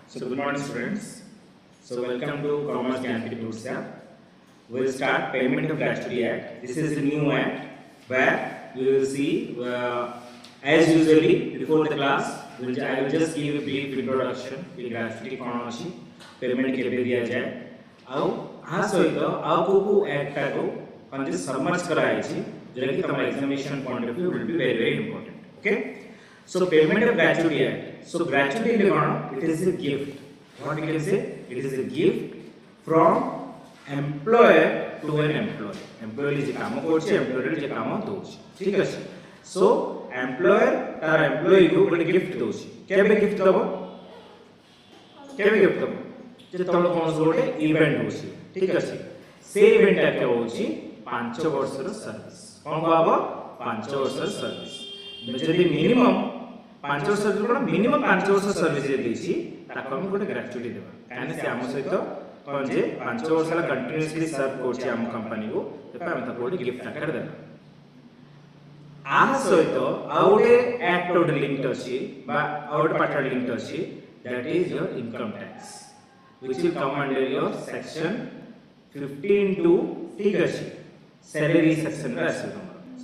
So good morning students. So welcome to Commerce Gratuity Tools app. We will start payment of Gratuity Act. This is a new act where you will see as usually before the class I will just give a brief introduction to gratuity कौन अछि payment केबे दिया जाए आउ आ सहित आउ को act टा को कंजे सबमिट कराई छी जेला कि तम examination point of view will be very very important okay So payment of gratuity act. So gratuity is it is a gift. What we can say? It is a gift from employer to an employee. Employee is काम करछि, employer is काम दोछि. ठीक अछि. So employer तार employee को ଗୋଟେ gift दोछि. केबे gift दबो? केबे gift दबो? जे तम कोन गोटे इवेंट होछि. ठीक अछि. से इवेंट के होछि 5 वर्षर सर्विस. कोन कहबो? 5 वर्षर सर्विस. जदि मिनिमम 5 वर्ष कोन मिनिमम 5 वर्ष सर्विस जे देछि ताको हम गोटे ग्रेचुइटी देबा काने से हम सहित कोन जे 5 वर्ष ला कंटीन्यूअसली सर्व करछि हम कंपनी को तपे हम ताको गोटे गिफ्ट आकार देबा आ सहित आउटे एक्ट ओड लिंक्ड अछि बा आउट पार्ट लिंक्ड अछि that is your income tax which will come under your section 15 two ठीक अछि सैलरी सेक्शन रा अछि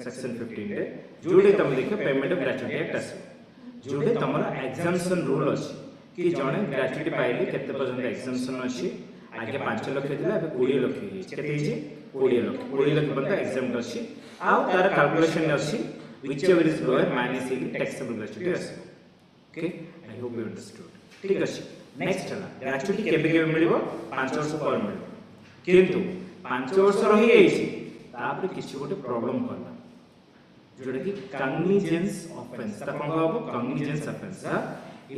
सेक्शन 15 रे जोडे तम देखो पेमेंट ऑफ ग्रेचुइटी एक्ट अछि जोडे तमरा एग्जाम्पशन रूल अछि कि जणे ग्रेचुइटी पाइले केते पर्यंत एग्जाम्पशन अछि आगे 5 लाख दिला अब 20 लाख होई केते हिची 20 लाख पर्यंत एग्जाम्पट अछि आ तार कैलकुलेशन अछि whichever is lower minus in taxable gratuity अछि okay I hope you understood ठीक अछि नेक्स्ट हला ग्रेचुइटी केबे केबे मिलिबो 5 वर्ष पर मिलिबो किंतु 5 वर्ष रहि जाईछि तापर किछि गोटे प्रॉब्लम करला जोडे कि कॉग्निजेंस ऑफेंस ता कोन कहबो कॉग्निजेंस ऑफेंस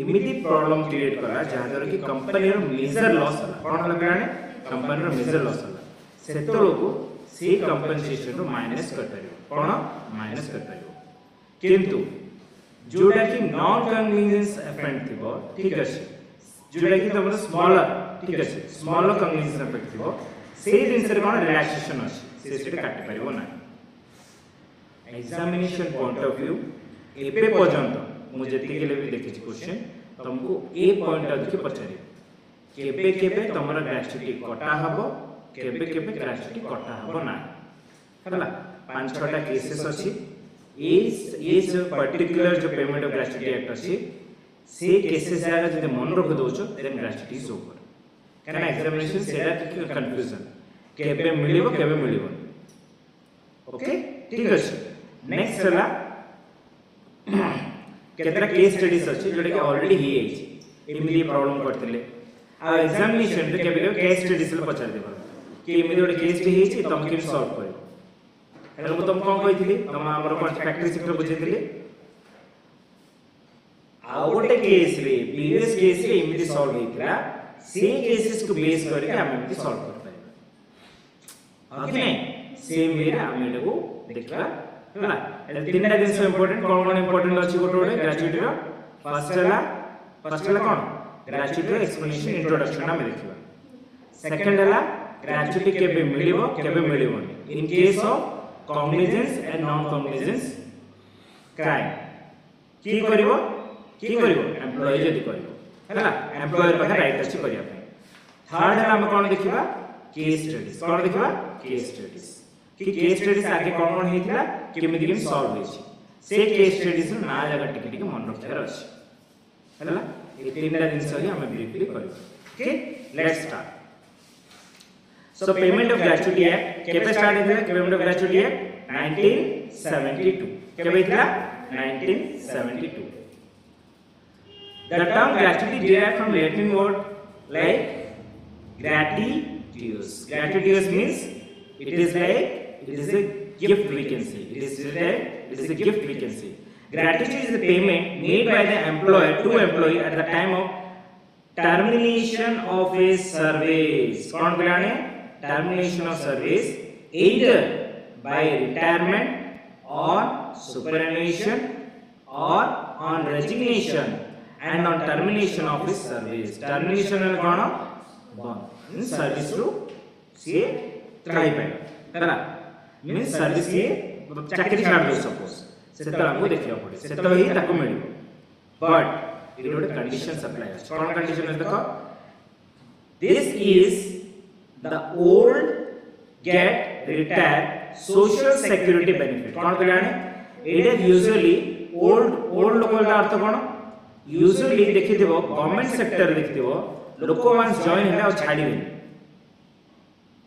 इमिडी प्रॉब्लम क्रिएट करा जहां दर कि कंपनी रो मेजर लॉस होला कोन होला बिराने कंपनी रो मेजर लॉस होला सेतो को सी कंपनसेशन रो माइनस कर परियो कोन माइनस कर परियो किंतु जोडा कि नॉन कॉग्निजेंस ऑफेंस थिबो ठीक अछि जोडा कि तमरो स्मॉलर ठीक अछि स्मॉलर कॉग्निजेंस ऑफेंस थिबो से दिन से कोन रिलैक्सेशन अछि से सेट काट परियो ना एग्जामिनेशन पॉइंट ऑफ व्यू एबे पर्यंत मु जति के भी देखि क्वेश्चन तुमको ए पॉइंट अधिक पछारी केबे केबे तमरा ग्रेचुइटी कटा हबो केबे केबे ग्रेचुइटी कटा हबो ना हला 5-6टा केसेस अछि ए जो पर्टिकुलर जो पेमेंट ऑफ ग्रेचुइटी एक्ट अछि से केसेस जागा जदि मन रख दोछो देन ग्रेचुइटी इज ओवर काना एग्जामिनेशन सेरा कि कंफ्यूजन केबे मिलिबो केबे मिलिबो ओके ठीक अछि नेक्स्ट हला केतरा केस स्टडीज अछि जोडे कि ऑलरेडी ही अछि एमिली प्रॉब्लम करथिले आ एग्जामिनेशन रे केबे केस स्टडीज ले पछार देबा कि एमिली गोटे केस टे हिछि तम के सॉल्व करियो हेलो तुम कोन कहिथिली तम हमर कोन फैक्टरी सेक्टर बुझिथिली आ गोटे केस रे प्रीवियस केस रे एमिली सॉल्व हेतिला से केसेस को बेस करके हम एमिली सॉल्व कर पाइबा ओके सेम वे रे हम एडको देखला हला तीनटा दिन से इंपोर्टेंट कोन इंपोर्टेंट अछि गोटे ग्रेचुइटी रो फर्स्ट हला कोन ग्रेचुइटी रो एक्सप्लेनेशन इंट्रोडक्शन हम देखिबा सेकंड हला ग्रेचुइटी केबे मिलिबो in case of cognizance and non cognizance crime की करिवो एम्प्लॉय जदी करिवो हला एम्प्लॉयर पाखे राइट अछि करिया थर्ड हला हम कोन देखिबा केस स्टडीज कोन देखिबा केस स्टडीज कि केस स्टडीज आगे कोन हेतिला केमिति केम सॉल्व होइछि से केस स्टडीज ना जगह टिक मन रखियार अछि हला ए तीनटा दिन सही हम ब्रीफली करबो okay let's start so payment of gratuity act केबे स्टार्ट हेतिला पेमेंट ऑफ ग्रेचुइटी एक्ट 1972 केबे हेतिला 1972 The term gratuity derived from Latin word like gratuitous. Gratuitous means it is a gift we can say. It is a gift we can say. Gratuity is the payment made by the employer to employee at the time of termination of a service. कौन बिलाने? Termination of service either by retirement or superannuation or on resignation and on termination of his service. Termination है कौन? बंद. In service रू से त्राई पे. करा? Means service ये चाकरी छाड़ दो suppose. सेतला हमको देखिया पड़े. सेतला ही ताको मिलिबो. But ये गोटे कंडीशन अप्लाई अछि कोन कंडीशन अछि देखो this is the old get retire social security benefit कोन कहलाने एडे यूजुअली ओल्ड लोक का अर्थ कोन यूजुअली देखिथिबो गवर्नमेंट सेक्टर देखिथिबो लोक वांस जॉइन हेला और छाडीबे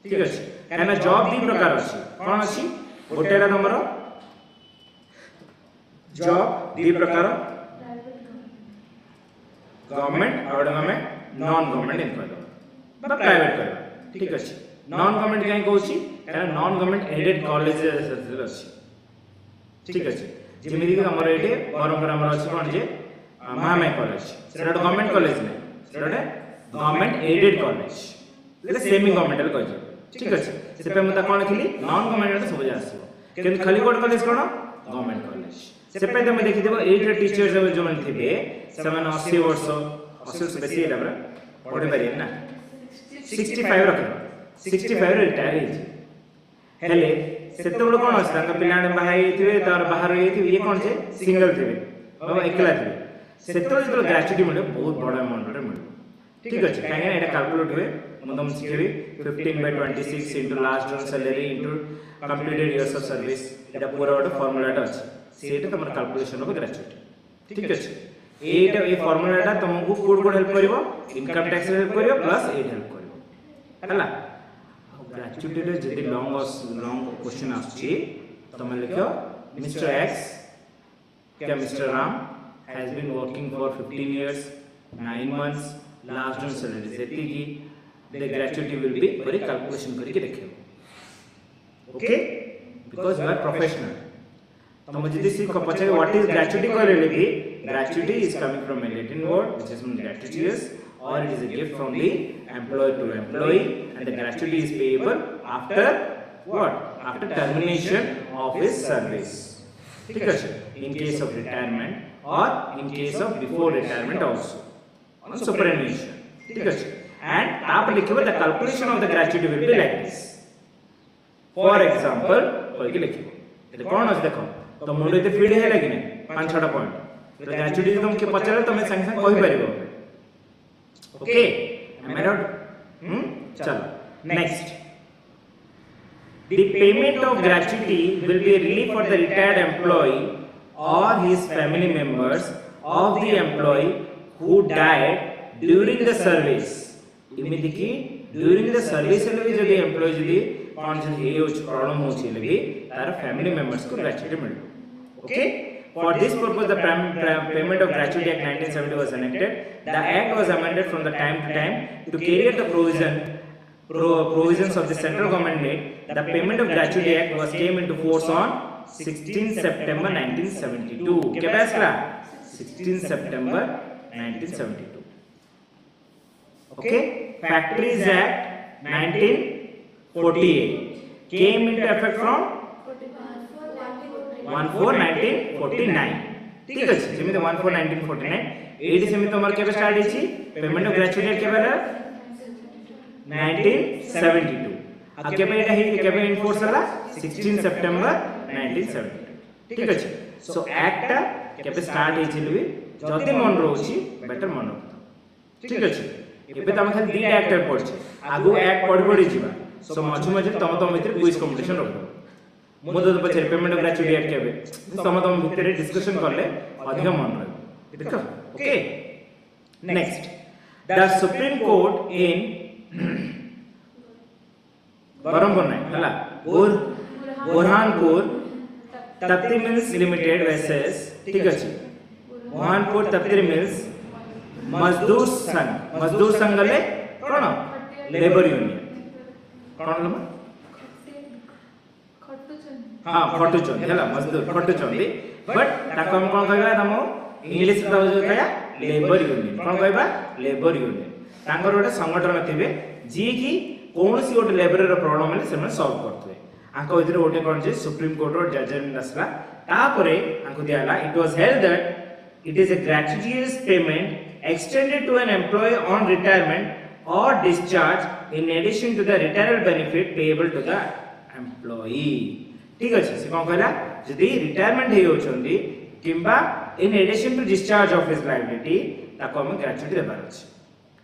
ठीक अछि काना जॉब दी प्रकार अछि कोन अछि गोटेला नंबर जॉब दी प्रकार गवर्नमेंट और हमें नॉन गवर्नमेंट एम्प्लॉय बा प्राइवेट करबा ठीक अछि नॉन गवर्नमेंट काई कहउछि कारण नॉन गवर्नमेंट एडेड कॉलेजेस अछि ठीक अछि जेमिति कि हमर एटे बरमपुर हमर अछि कोन जे महामाई कॉलेज सेटा गवर्नमेंट कॉलेज नै सेटा गवर्नमेंट एडेड कॉलेज ले सेमी गवर्नमेंटल कॉलेज ठीक अछि से पे मता कोन लिखली नॉन गवर्नमेंट सब आसीबो किन खाली कोड कॉलेज कोन गवर्नमेंट कॉलेज से पे तुम देखि देबो एट टीचर्स जो मन थिबे समान 80 वर्ष 80 से बेसी हेला पढे पारि ना 65 रखो 65 रिटायर हे हेले सेतबेले कोन अछि तांका पिलाने बाहाई थिबे तार बाहर रही थिबे ये कोन छे सिंगल थिबे बाबा एकला थिबे सेतबेले जो ग्रेच्युटी मिले बहुत बड़ अमाउंट रे मिले ठीक अछि काहे एटा कैलकुलेट हुए मदम सिखेबी 15/26 into last run salary into completed years of service एटा पूरा ଗୋଟେ फॉर्मूलाटा अछि सेटा तमर कैलकुलेशन हो ग्रेच्युटी ठीक अछि एटा ए फॉर्मूलाटा तुमको कोड हेल्प करिवो इनकम टैक्स हेल्प करिवो प्लस एट हेल्प करिवो हला ग्रेच्युटी रे जदी लॉन्ग क्वेश्चन आछि तुम लिखो मिस्टर एक्स क्या mister Ram has been working for 15 years 9 months last run salary सेति की the gratuity will be very calculation करके देखियो okay because you are professional तुम जदी सी पछे व्हाट इज ग्रेच्युटी कहले भी gratuity is coming from a Latin word which is gratuitous or it is a gift from the employer to employee and the gratuity is payable after what after termination of his service ठीक है in case of retirement or in case of before retirement also on superannuation ठीक है and आप लिखिबो the calculation of the gratuity will be like this for example कोई के लिखिबो એટલે કોણ ଅଛି देखो तो मुंडे ते फीड हे लागिने 5-6 पॉइंट तो ग्रेच्युटी तुम के पचरे तुम संग संग कहि परिबो ओके am I not चलो next the payment of gratuity will be a relief for the retired employee or his family members of the employee who died during the service इमिति की during the service ले जदी employ जदी कोन से हे होच problem होछि ले तार फैमिली मेंबर्स को ग्रेच्युटी मिलबो okay for this purpose the payment of gratuity act 1970 was enacted the act was amended from the time to time to carry out the provisions of the central government made the payment of gratuity act was came into force on 16 September 1972 के पास करा 16 September 1972 okay Factories Act 1948 came into effect from 14/1949 ठीक अछि जेमिते 14/1949 AD सेमिते हमर केबे start हिची payment of gratuity केबे 1972 आ केबे एटा ही केबे इनफोर्स हला 16 September 1972 ठीक अछि सो एक्ट केबे स्टार्ट हिची जदी मन रोची बेटर मन रखतो ठीक अछि एबे त हम खाली दी एक्ट पढछि आगु एक्ट पढि जिबा सो मझु मझु तम भितर क्विज कंपटीशन रखो मोदो तो पछे पेमेंट ऑफ ग्रेच्युटी एक्ट केबे तम भितर डिस्कशन करले अधिक मन रहे देखो okay next the supreme court in Berhampur नै हला Burhanpur Tapti mills limited versus ठीक अछि बुरहानपुर तप्ती मिल्स मजदूर संघ ले कोन लेबर यूनियन कोन लम हां खटुचन हला मजदूर खटुचन बट ताको हम कोन कहबा तम इंग्लिश ता जो कहया लेबर यूनियन कोन कहबा लेबर यूनियन तांगर गोटे संगठन थिबे जी की कोनसी गोटे लेबर रो प्रॉब्लम ले से सॉल्व करथवे आको इधर गोटे कोन जे सुप्रीम कोर्ट रो जजमेंट असला तापरे आको दियाला it was held that it is a gratuitous payment extended to an employee on retirement or discharge in addition to the retirement benefit payable to the employee ठीक अछि से कोन कहला जदी रिटायरमेंट हे होचंदी किंबा in addition to discharge of his liability ताको हम ग्रेचुटी देबार अछि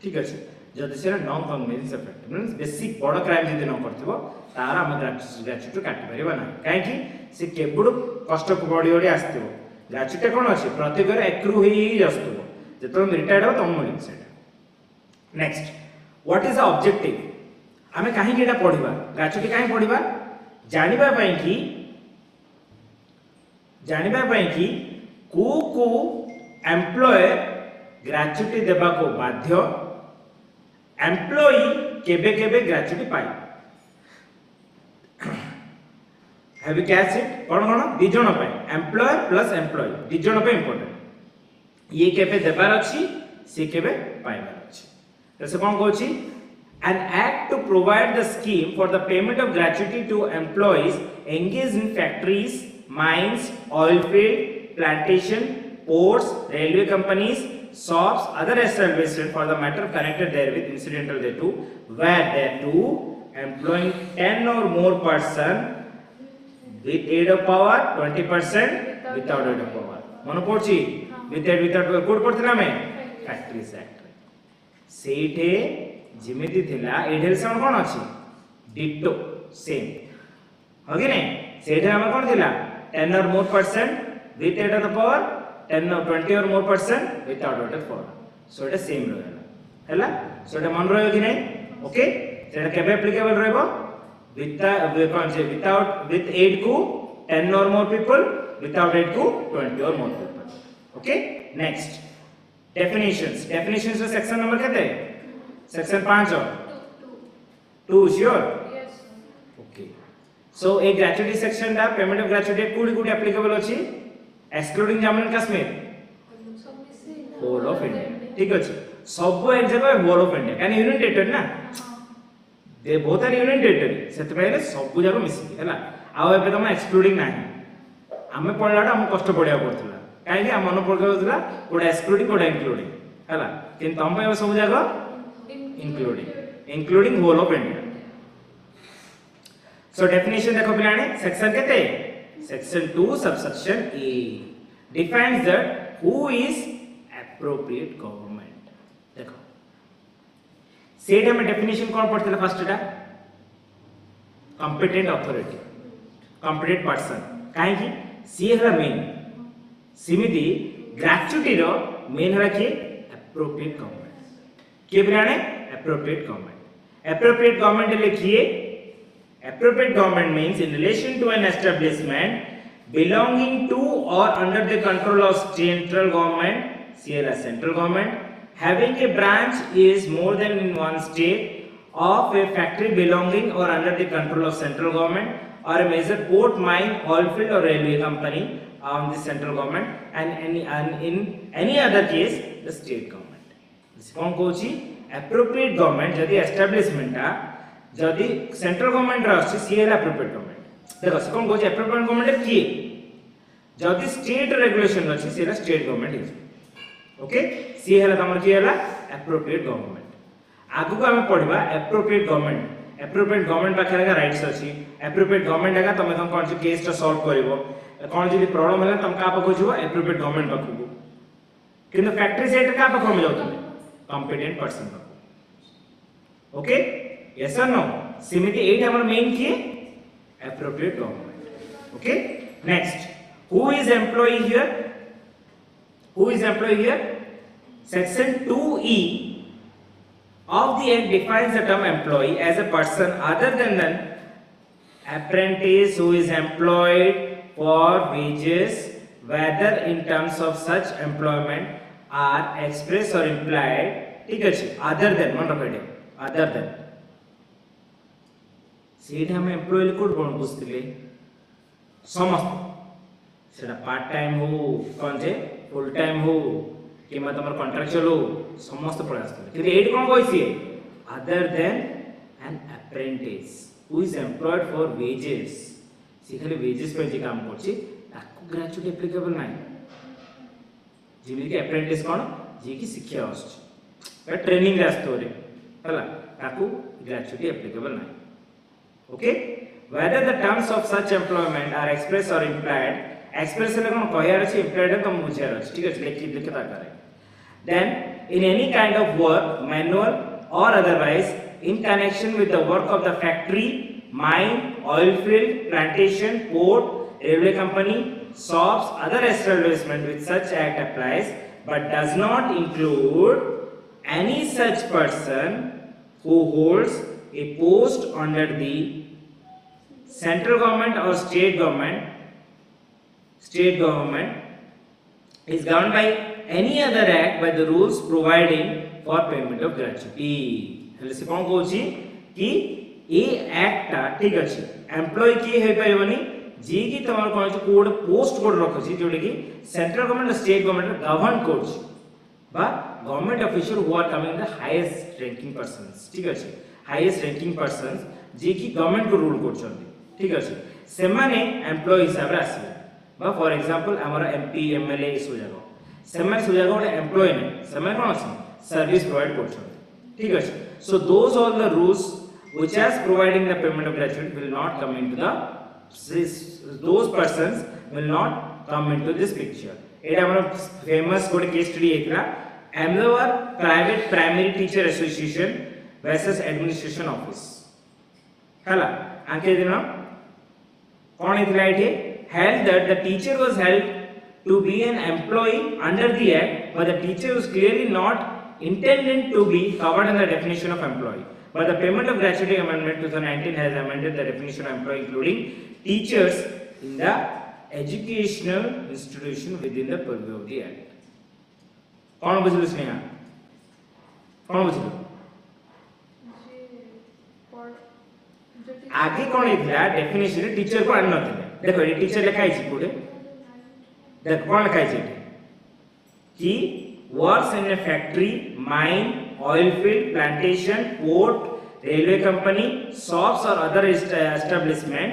ठीक अछि जदि से non cognizance effect means basic बड़ क्राइम जदि न करथिबो तार हम ग्रेचुटी काटि परिबा ना काहे कि से केबुड कष्ट को बडी बडी आस्थिबो ग्रेचुटी कोन अछि प्रत्येक रे एक्रू होई आस्तबो जतो रिटायर्ड हो तम मिल सेटा next what is the objective आमे काहे कि एटा पढिबा ग्रेचुटी काहे पढिबा जानिबा पई कि को एम्प्लॉयर ग्रेचुटी देबा को बाध्य एम्प्लॉई केबे केबे ग्रेचुटी पाई हैव यू कैच इट कोन दी जण पाई एम्प्लॉयर प्लस एम्प्लॉई दी जण पे इंपोर्टेंट ये केबे देबार अछि से केबे पाइबार अछि तो से कोन कहछि an act to provide the scheme for the payment of gratuity to employees engaged in factories mines oil field plantation ports railway companies shops other establishments for the matter connected therewith incidental thereto where thereto employing 10 or more person with aid of power 20% without aid of power मन पड़छि with aid without code पड़थिला में factories act सेठे जिमिति थिला एढेल sound कोन अछि ditto same होगे ने सेठे हम कोन थिला 10 or more person with aid of the power 10 or 20 or more person without aid of power so it is same रहला हैला so it मन रहयो कि नै ओके सेटा केबे एप्लीकेबल रहबो without with aid को 10 or more people without aid को 20 or more people okay next definitions रो सेक्शन नंबर केते section 5 2 sure yes okay so a gratuity section दा पेमेंट ऑफ ग्रेचुटी कोडी एप्लीकेबल अछि excluding Jammu and Kashmir whole of India ठीक अछि सब एक जगह होल ऑफ इंडिया कानी यूनियन टेरिटरी ना they both are union territory सेत पहिले सब जगह मिसी हैला आ एबे तम एक्सक्लूडिंग नाही हमें पढलाटा हम कष्ट पडिया पड़थला काहे कि हम मन पडगला कोडा एक्सक्लूडिंग कोडा इंक्लूडिंग हैला किन तम पे सब जगह including whole of India so definition देखो पिलाने section केते section 2 subsection A defines that who is appropriate government देखो सेट हमें definition कौन पढ़ते थे फर्स्ट टा competent authority competent person काहे कि सी है मेन सिमिति ग्रेचुटी रो मेन है कि appropriate government के पिलाने appropriate government लिखिए appropriate government means in relation to an establishment belonging to or under the control of central government central government having a branch is more than in one state of a factory belonging or under the control of central government or a major port mine oil field or railway company on the central government and in any other case the state government this कौन कहूची appropriate government जदी establishment जदी central government रहछि सी है appropriate government देखो से कोन कहूची appropriate government की जदी state regulation रहछि सेला स्टेट गवर्नमेंट इज ओके सी है तमर की है appropriate government आगु को हमें पढिबा appropriate government पाखरे का राइट्स अछि appropriate government का तमे कोन से केस टा सॉल्व करबो कोन जदी प्रॉब्लम होला तम का पाखो जिवो appropriate government पाखो किंतु फैक्टरी सेट का पाखो हम जाउ competent person okay yes or no simiti 8 our main key appropriate government okay next who is employee here section 2e of the act defines the term employee as a person other than an apprentice who is employed for wages whether in terms of such employment are express or implied ठीक अछि other than मन रखडे other than सेठ हम employ code कोन बुझतिले समस्त सेटा part time हो कोन जे full time हो किमा तमर कॉन्ट्रैक्चुअल हो समस्त प्रयास करे कि एड कोन कहै छी other than an apprentice who is employed for wages से खाली wages पे जे काम करछि ताको ग्रेचुइटी एप्लीकेबल नाही जेमि के अप्रेंटिस कोन जे की शिक्षा आछी बट ट्रेनिंग रे आस्तो रे हला ताकू ग्रेचुइटी एप्लीकेबल नाही okay whether the terms of such employment are express or implied expression कोन कहयार अछि एम्प्लॉयड तुम बुझियार अछि ठीक अछि लिखित आकार then in any kind of work manual or otherwise in connection with the work of the factory mine oil field plantation port railway company shops other establishment with such act applies but does not include any such person who holds a post under the central government or state government is governed by any other act by the rules providing for payment of gratuity हेले से कोन कहूची कि ए act ता ठीक अछि employ की हे परिबनी जी की तमर कोन कोड पोस्ट कोड रखछि जोडे कि central government state government govern करछि बा government official who are coming the highest ranking persons ठीक अछि हाईएस्ट रैंकिंग पर्सन्स जी की गवर्नमेंट को रूल करछन्ती ठीक अछि से माने एम्प्लॉय हिसाब रे आसी बा फॉर एग्जांपल हमर एमपी एमएलए इसो जागो सेमन सुजागो गोटे एम्प्लॉय ने सेमन कोन अछि सर्विस प्रोवाइड करछन्ती ठीक अछि so those all the rules which as providing the payment of gratuity will not come into the those persons will not come into this picture eta amar famous gote case study ekla Ahmedabad private primary teacher association versus administration office hala anke dino kon ithila eti held that the teacher was held to be an employee under the act but the teacher was clearly not intended to be covered in the definition of employee but the payment of gratuity amendment 2019 has amended the definition of employee including teachers in the educational institution within the purview of the act कौन बुझलो स्नेहा कौन बुझलो आगे कौन इथला definition teacher को आन नथिले देखो ये टीचर लिखा है कोडे देख कौन लिखा है कि works in a factory, mine, oil field, plantation, port, railway company, shops or other establishment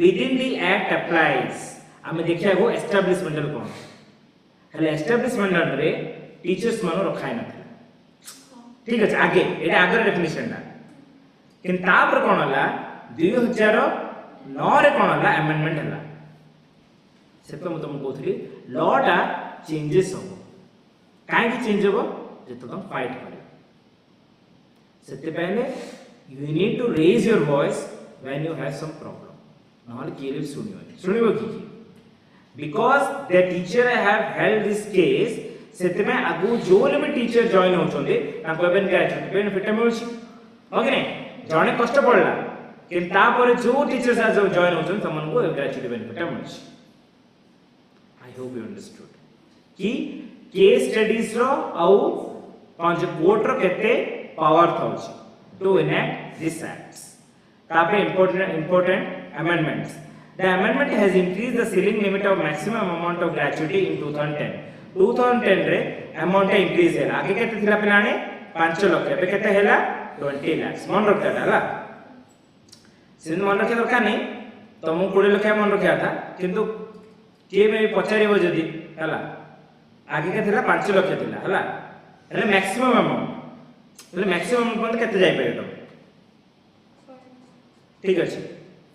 within the act applies. हमें देखिया वो establishment कौन हेले establishment रे टीचर्स मानो रखाय नथिला ठीक अछि आगे एटा आगर डेफिनेशन ना किन तापर कोन हला 2009 रे कोन हला अमेंडमेंट हला से तो तुम कोथली लॉ टा चेंजेस हो काहे की चेंज हो जे तुम फाइट करियो सेते पहले you need to raise your voice when you have some problem नहले केले सुनियो की because the teacher have held this case सेते में आगु जोले में टीचर जॉइन होचोंदे ताको एबन ग्रेजुएट बेनिफिट मिलछि ओके ने जणे कष्ट पड़ला कि तापर जो टीचर सा जो जॉइन होचोन तमन को ग्रेजुएट बेनिफिट मिलछि आई होप यू अंडरस्टूड कि केस स्टडीज रो आउ कोन जे कोर्ट रो केते पावर थाउछि टू enact these acts तापे important amendments the amendment has increased the ceiling limit of maximum amount of gratuity in 2010 रे amount increase है आगे केते थिला पिलाने 5 लाख एबे केते हैला 20 लाख मन रखता हला सिन मन रखे दरकार नहीं तमु 20 लाख मन रखिया था किंतु के में पचारिबो जदी हला आगे के थिला 5 लाख थिला हला એટલે मैक्सिमम अमाउंट એટલે मैक्सिमम अमाउंट केते जाय परतो ठीक अछि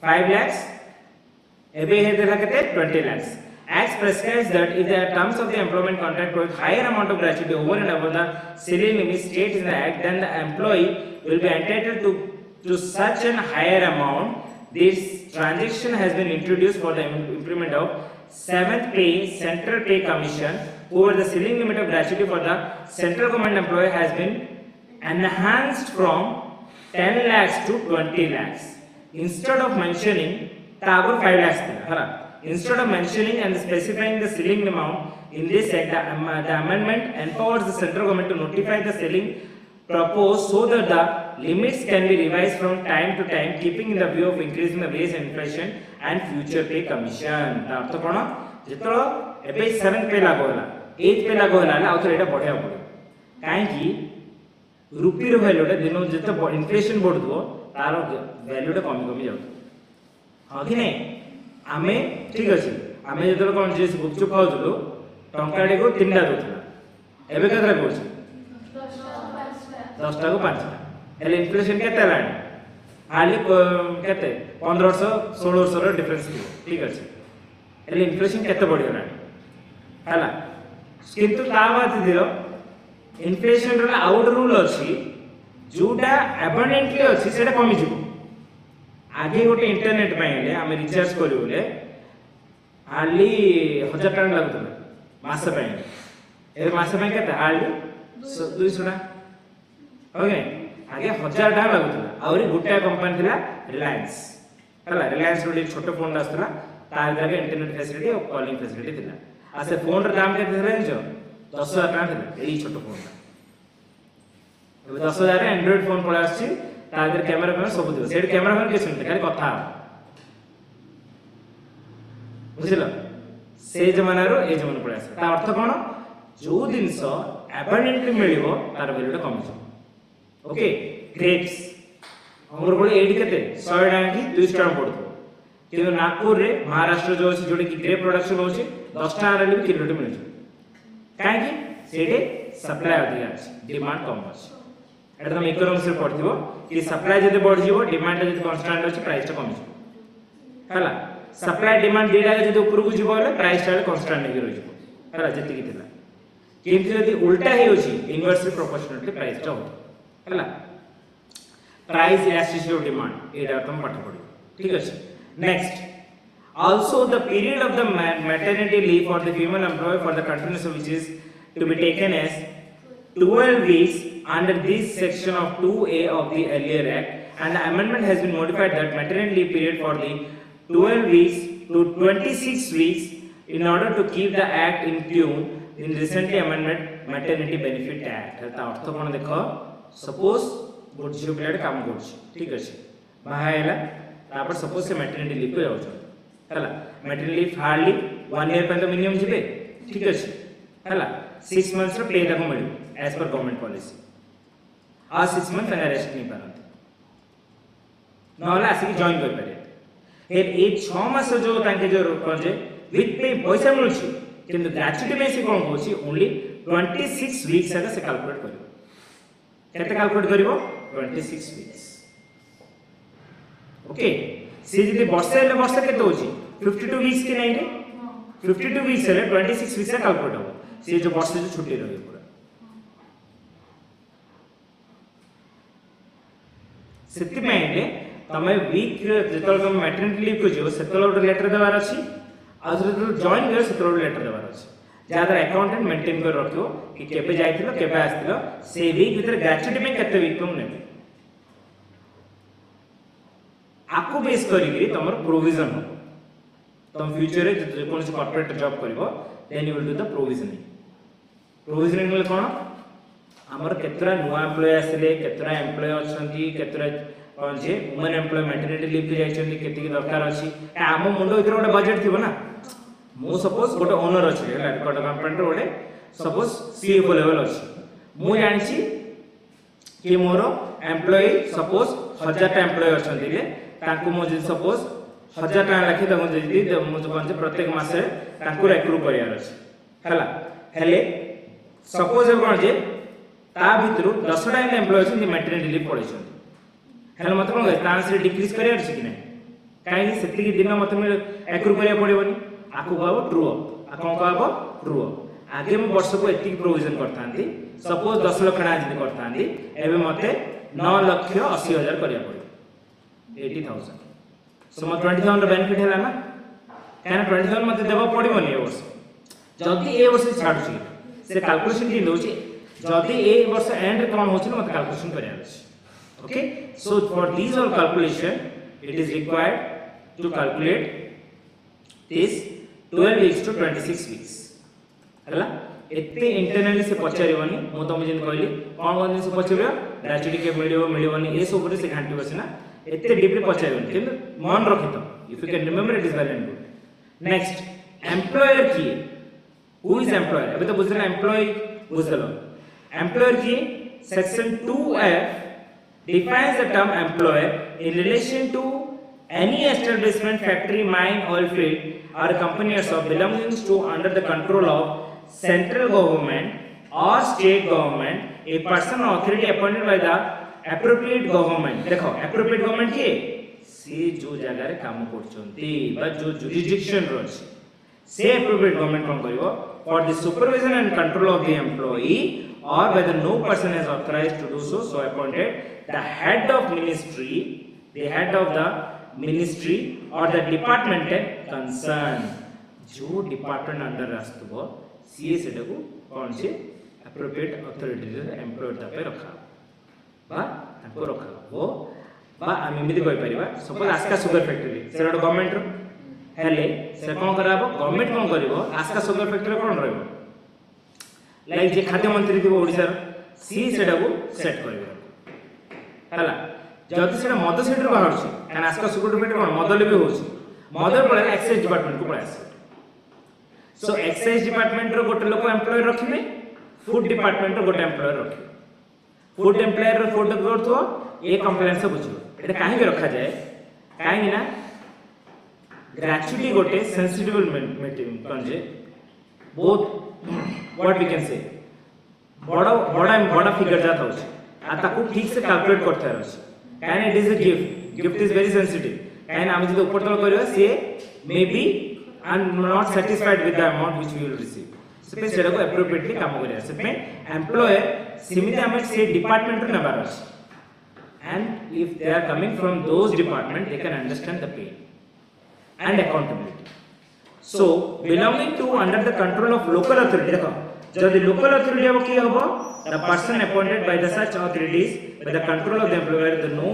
5 lakhs एबे हे देला केते 20 lakhs acts prescribes that if the terms of the employment contract provide higher amount of gratuity over and above the ceiling limit stated in the act then the employee will be entitled to such an higher amount this transaction has been introduced for the implement of 7th pay central pay commission over the ceiling limit of gratuity for the central government employee has been enhanced from 10 lakhs to 20 lakhs instead of mentioning tagur 5 lakhs hara instead of mentioning and specifying the ceiling amount in this act the amendment empowers the central government to notify the ceiling proposed so that the limits can be revised from time to time keeping in the view of increasing the wage inflation and future pay commission अर्थ कोन जेतरो एबे 7th पे लागो होला 8th पे लागो होला आ एटा बढ़िया पड़ो काहे कि रुपी रो वैल्यूटा दिनो जते इन्फ्लेशन बढ़दो तार वैल्यूटा कमी कमी जाउ हां कि नै आमे ठीक अछि आमे जेतरो कोन जे गुपचुप खाउथलो टंकाडे को 3टा दोथला एबे केतरा कोछ 10 टा को 5 टा एले इन्फ्लेशन केते लानी हाली केते 1500 1600 रो डिफरेंस ठीक अछि एले इन्फ्लेशन केते बढ़ी गला हला किंतु ता बात दियो इन्फ्लेशन रो आउट रूल अछि जोटा एबंडेंटली अछि सेटा कमी जिवो आगे गोटे इंटरनेट पाइले आम रिचार्ज करूले हार्डली 1000 टका लागुला मास पाइले ए मास पाइ केते हार्डली 200 टका ओके आगे 1000 टका लागुला और गोटे कंपनी थिला रिलायंस हला रिलायंस रो छोटो फोन आस्तला तार जगह इंटरनेट फैसिलिटी और कॉलिंग फैसिलिटी थिला आ से फोन रो दाम केते थिला जो 10000 टका थिला एई छोटो फोन 10000 रे एंड्रॉइड फोन पळा आछि तादर कैमरा में सब दियो सेड कैमरा में के सुनते खाली कथा बुझिलो से जमाना रो ए जमाना पळा आछि ता अर्थ कोन जो दिनस एबंडेंटली मिलिबो तार वैल्यूटा कम छ ओके ग्रेप्स हमर बोले एडी केते 100 टका की 200 टका पड़तो किंतु नागपुर रे महाराष्ट्र जो अछि जोडे की ग्रेप प्रोडक्शन होछि 10 टका रे भी किलो मिल छ काहे की सेडे सप्लाई अधिक अछि डिमांड कम अछि एटा तुम इकोनॉमिक्स रे पढ़थिबो कि सप्लाई जदि बढ़ जिवो डिमांड जदि कांस्टेंट अछि प्राइस ता कम जिवो हला सप्लाई डिमांड डेटा जदि ऊपर को जिवो ले प्राइस ता कांस्टेंट नै रहि जिवो हला जति की थिला किंतु जदि उल्टा हे होछि इनवर्सली प्रोपोर्शनली प्राइस ता हो हला प्राइस इलास्टिसिटी ऑफ डिमांड एटा तुम पाठ पढिबो ठीक अछि next also the period of the maternity leave for the female employee for the continuous which is to be taken as 12 weeks under this section of 2A of the earlier act and the amendment has been modified that maternity leave period for the 12 weeks to 26 weeks in order to keep the act in tune in recently amendment maternity benefit act ता अर्थ कोन देखो suppose गोट झियो plate काम करछ ठीक अछि बाहायला तापर suppose से मैटरनिटी लीव को जाउछ हला मैटरनिटी लीव हार्डली 1 ईयर पे तो मिनिमम जिबे ठीक अछि हला 6 मंथ्स रो पे ताको मिलु एज पर गवर्नमेंट पॉलिसी आ 6 मंथ तक रेस्ट नहीं पारंत नहला आसी जॉइन कर पारे ए 6 मास जो ताके जो जे विथ पे पैसा मिलुछि किंतु ग्रेचुइटी में से कोन होछि ओनली 26 वीक्स से कैलकुलेट करियो केते कैलकुलेट करिवो 26 वीक्स ओके से जदि वर्षे ले वर्ष केते होछि 52 वीक्स के नहीं रे 52 वीक्स रे 26 वीक्स से कैलकुलेट हो से जो वर्ष जो छुट्टी रही पूरा सेति में तमे वीक जेतल तुम मैटरनिटी लीव को जो सेतल लेटर देवार अछि आ जो जॉइन कर सेतल लेटर देवार अछि ज्यादा अकाउंटेंट मेंटेन कर रखियो कि केबे जाइतिलो केबे आस्तिलो से वीक भीतर ग्रेचुइटी में केते वीक तुम नेबे आपको बेस करी तमर प्रोविजन हो तुम फ्यूचर रे कोन से कॉर्पोरेट जॉब करबो then you will do the provisioning ले कोन हमर केतरा नुवा एम्प्लॉय आसले केतरा एम्प्लॉय अछंती केतरा कोन जे वुमेन एम्प्लॉय मैटरनिटी लीव के जाइछंती केति की दरकार अछि हम मुंडो इधर गोटे बजेट थिबो ना मु सपोज गोटे ओनर अछि हला गोटे कंपनी रो गोटे सपोज सीईओ लेवल अछि मु जानिछि कि मोर एम्प्लॉय सपोज 1000 टा एम्प्लॉय अछंती ले तांको मु जे सपोज 1000 टका लाखि दमु जदी मु जो कोन प्रत्येक मासे तांको रेक्रू करियार अछि हला हेले सपोज कोन जे ता भितरु 10 टा एम्प्लॉय छथि मैटरनिटी लीव पळैछथि हेले मत कोन तांस रे डिक्रीज करियार अछि कि नै काहे सेति कि दिन मत में एक्रू करिया पड़िबोनी आकु कहबो ट्रू अप आ कोन कहबो ट्रू अप आगे मु वर्ष को एति प्रोविजन करथांती सपोज 10 लाख टका जदी करथांती एबे मते 9,80,000 करिया पड़िबो 80,000 सो मत 20,000 रो बेनिफिट हैला ना काहे 20,000 मते देबो पड़िबोनी ए वर्ष जदी ए वर्ष छाडुची से कैलकुलेशन कि दोची जदी ए वर्ष एंड रे कोन होची मते कैलकुलेशन करिया अछि okay so for this all calculation it is required to calculate this 12 weeks to 26 weeks हला एते इंटरनली से पचारिबनी मु तुम जिन कहली कोन कोन से पचारियो ग्रेचुइटी के मिलिबनी ए सब रे से घांटी बसना एते डीपली पचारिबनी किंतु मन रखितो if you can remember it is well and good next employer की हु इज एम्प्लॉयर अबे तो बुझला एम्प्लॉय बुझलो एम्प्लॉयर की section 2F defines the term employer in relation to any establishment, factory, mine, oil field or company or shop belonging to under the control of central government or state government, a person or authority appointed by the appropriate government. देखो appropriate government के से जो जगह रे काम करछंती बा जो jurisdiction रोच से appropriate government कौन करिवो for the supervision and control of the employee or whether no person is authorized to do so, so appointed the head of the ministry or the department concerned. जो department under आसुबो CA सेटा को कौन से appropriate authority रे employed तापे रखा बा ताको रखा वो बा आम एमती कहि परिबा सपोज आस्का सुगर फैक्ट्री सेटा गवर्नमेंट रो हेले से कोन कराबो गवर्नमेंट कोन करिवो आस्का सुगर फैक्ट्री कोन रहबो लाइक जे खाद्य मंत्री थिबो ओडिसा सी सेटा को सेट करिवो हला जदि सेटा मद सेटर बाहर छै कान आस्का सुगर फैक्ट्री कोन मदले भी होछि मदर पळे एक्साइज डिपार्टमेंट को पळे सो एक्साइज डिपार्टमेंट रो गोटे लोक एम्प्लॉय रखिबे फूड डिपार्टमेंट रो गोटे एम्प्लॉय रखिबे फूड एम्प्लॉयर रो फूड करथो ए कंप्लेंट से बुझिबो एटा काहे के रखा जाय काहे ना ग्रेचुइटी गोटे सेंसिटिव मैटर कनजे बहुत व्हाट वी कैन से बड़ा फिगर जात होछ आ ताको ठीक से कैलकुलेट करथे रहछ काहे it is a gift is very sensitive काहे हम जदि ऊपर तल करियो से may be and not satisfied with the amount which we will receive से सेटा को appropriately काम करिया से employer सिमिति हम से डिपार्टमेंट रो नबार and if they are coming from those department they can understand the pain and accountability so belonging to under the control of local authority देखो जदि local authority अब की होबो the person appointed by the such authorities by the control of the employer the no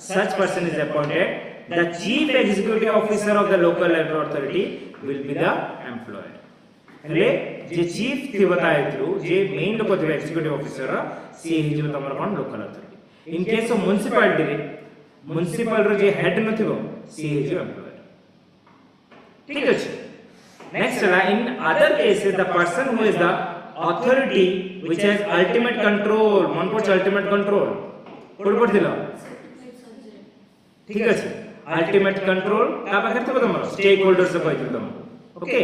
such person is appointed the chief executive officer of the local authority will be the employer हेले जे chief थी बताइतु जे main लोक थि executive officer सी हे जो तमर कोन local authority in case of municipality रे municipal रो जे हेड नथिबो सी हे जो एम्प्लॉयर ठीक अछि नेक्स्ट ला in other cases the person who is the authority which has ultimate control मन पर अल्टीमेट कंट्रोल कोड पढिलो ठीक अछि अल्टीमेट कंट्रोल का पाखर थबो तमर स्टेक होल्डर्स से कहथिल तम ओके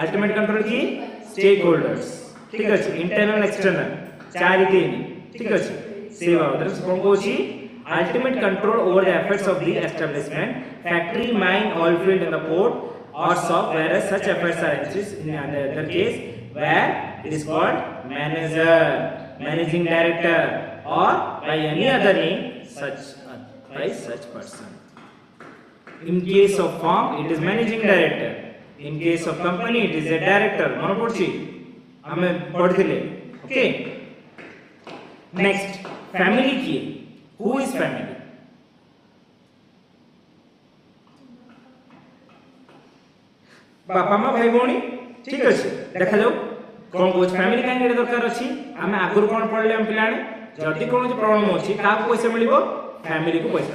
अल्टीमेट कंट्रोल की स्टेक होल्डर्स ठीक अछि इंटरनल एक्सटर्नल 4 3 ठीक अछि सेवा उधर से कोन कोची ultimate control over the affairs of the establishment factory mine oil field in the port or shop whereas such affairs are exist in another case where it is called manager managing director or by any other name by such person. In case of firm it is managing director, in case of company it is a director. मन पड़छि हमें पढ़थिले okay next family की who is family बापा मां भाई भौणी ठीक अछि देखा जाऊ कोन कोच फैमिली काहे रे दरकार अछि हमें आगुर कोन पढ़ले हम पिलाने जदी कोन जे प्रॉब्लम अछि का पैसा मिलिबो फैमिली को पैसा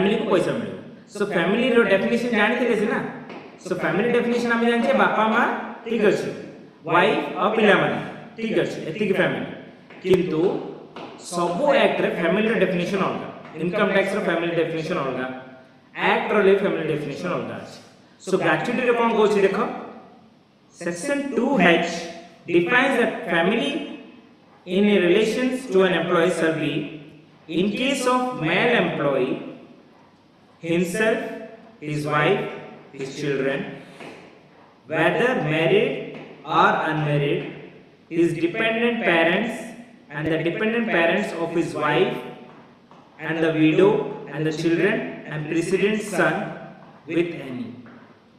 मिलिबो सो फैमिली रो डेफिनेशन जानिथिले छी ना सो फैमिली डेफिनेशन हम जानि छे बापा मां ठीक अछि वाइफ और पिला माने ठीक अछि एति की फैमिली किंतु सबो एक्ट रे फैमिली रो डेफिनेशन अलगा इनकम टैक्स रो फैमिली डेफिनेशन अलगा एक्ट रो ले फैमिली डेफिनेशन अलगा अछि So gratuity रे कोन कोछि देखो section 2h defines that family in relations to an employee shall be in case of male employee himself, his wife, his children, whether married or unmarried, his dependent parents and the dependent parents of his wife and the widow and the children and precedent son with any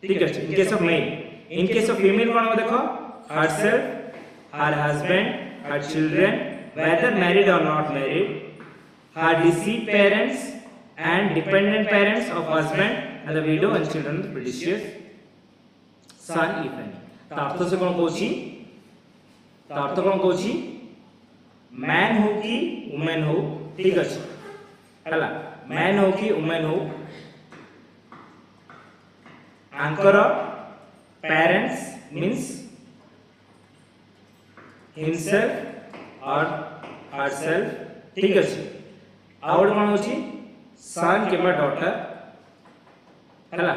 ठीक है इन case of male in case of female cone देखो herself her husband her children whether married or not married her deceased parents and dependent parents of husband and the widow and children of predeceased son if any तो अर्थ से कोन कोछि man हो कि women हो ठीक अछि हला man हो कि वुमेन हो Anchor parents means himself or herself ठीक अछि आउट कोन होछि सन केबा डॉटर हला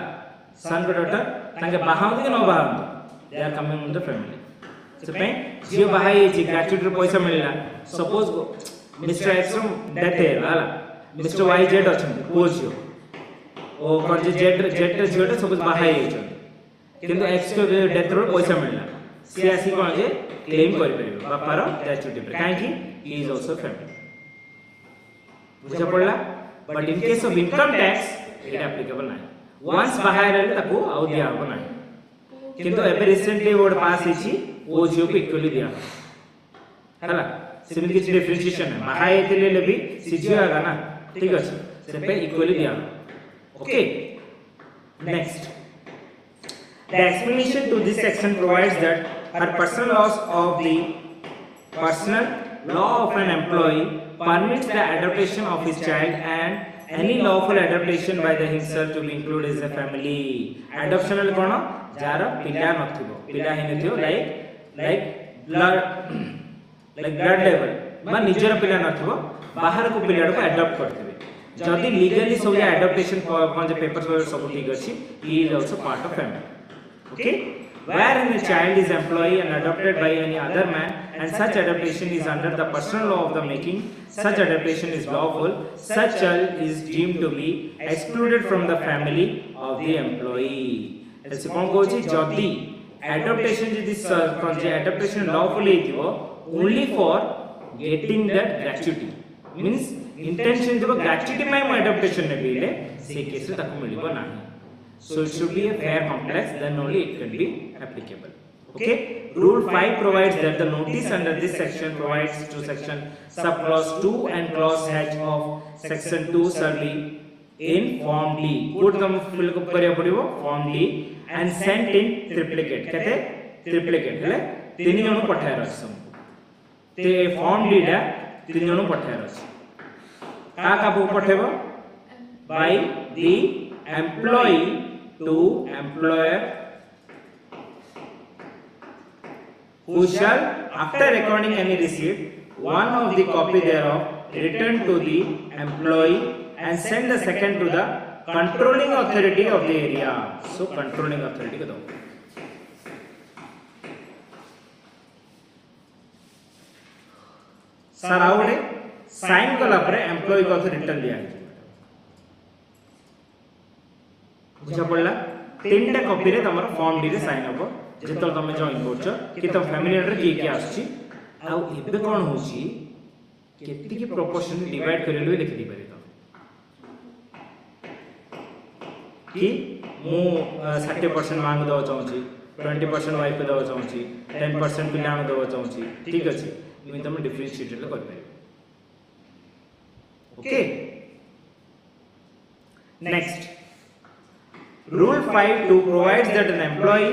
सन के डॉटर ताके बाहाउंद के न बाहाउंद they are coming in the family से पे जियो बाहाई छि ग्रेचुइटी रो पैसा मिलला सपोज मिस्टर एक्स रो डेथ हला मिस्टर वाई जेड अछि पुओ जियो ओ कोन जे जेड जेड जियोटा सपोज बाहाई छै किंतु एक्स को डेथ रो पैसा मिलला सी आसी कोन जे क्लेम करि परिबो बापार ग्रेच्युटी पे काहे कि ही इज आल्सो फैमिली बुझा पड़ला but in case of income tax it applicable नाही वंस बाहर रहले ताको आउ दिया हो नाही किंतु एबे रिसेंटली वर्ड पास हिची ओ जियो को इक्वली दिया हला सिमिलर किछ डिफरेंशिएशन है बाहर हेतले लेबी सीजियो आगा ना ठीक अछि से पे इक्वली दिया okay next the explanation to this section provides that her personal loss of the personal law of an employee permits the adaptation of his child and any lawful adaptation by the himself to be included as a family adoption le kono jar pila nathibo pila hinethibo like blood level ma nijara pila nathibo bahar ko pila ko adopt करथिबे जदी legally सब adaptation कोन जे papers सब ठीक अछि he is also part of family okay wherein a child is employee and adopted by any other man and such adaptation is under the personal law of the making such adaptation is lawful such child is deemed to be excluded from the family of the employee ऐसे कोन को छी जदी adaptation जदी कोन जे adaptation lawful हेतिबो only for getting that gratuity means intention जब gratuity में adaptation ने बिले से केस तक मिलिबो नाही so it should be a fair complex then only it can be applicable okay rule 5 provides that the notice under this section provides to section sub clause 2 and clause h of section 2 shall be in form D code तुम fill करिया पड़िबो form D and sent in triplicate कते triplicate हेले तीन जण पठाय रसम ते form D डा तीन जण पठाय रस का पठेबो by the employee to employer who shall after recording any receipt one of the copy thereof return to the employee and send the second to the controlling authority of the area so controlling authority ko do sir आउडे sign कला परे employ को return दिया बुझा पड़ला तीनटा copy रे तमर फॉर्म डी रे साइन हबो जेतल तमे जॉइन करछो कि तम फैमिली रे की आछी आ एबे कोन होची केति की प्रोपोर्शन डिवाइड करेलु लिखि दी पारि तो कि मु 60% मांग दो चाहूची 20% वाइफ को दो चाहूची 10% पिलाण दो चाहूची ठीक अछि मी तमे डिफरेंशिएट कर पारि okay next Rule 5(2) provides that an employee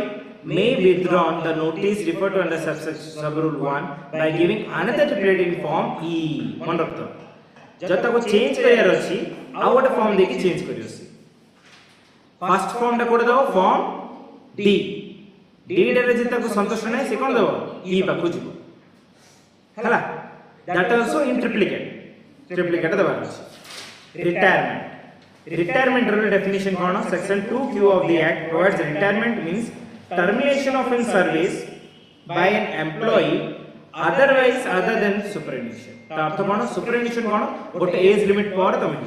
may withdraw the notice referred to under sub-rule 1 by giving another triplicate in form E. मन रखतो जता को चेंज करियर अछि आ गोटे फॉर्म देखि चेंज करियोसी फर्स्ट फॉर्म टा कोड दो फॉर्म D D रे जता को संतोष नै से कोन दो E पाखु जिवो हला दैट आल्सो इन ट्रिप्लिकेट दबार अछि retirement rule definition kono section 2q of the act provides retirement means termination of in service by an employee otherwise other than superannuation ta arth kono superannuation kono gote age limit पर तमे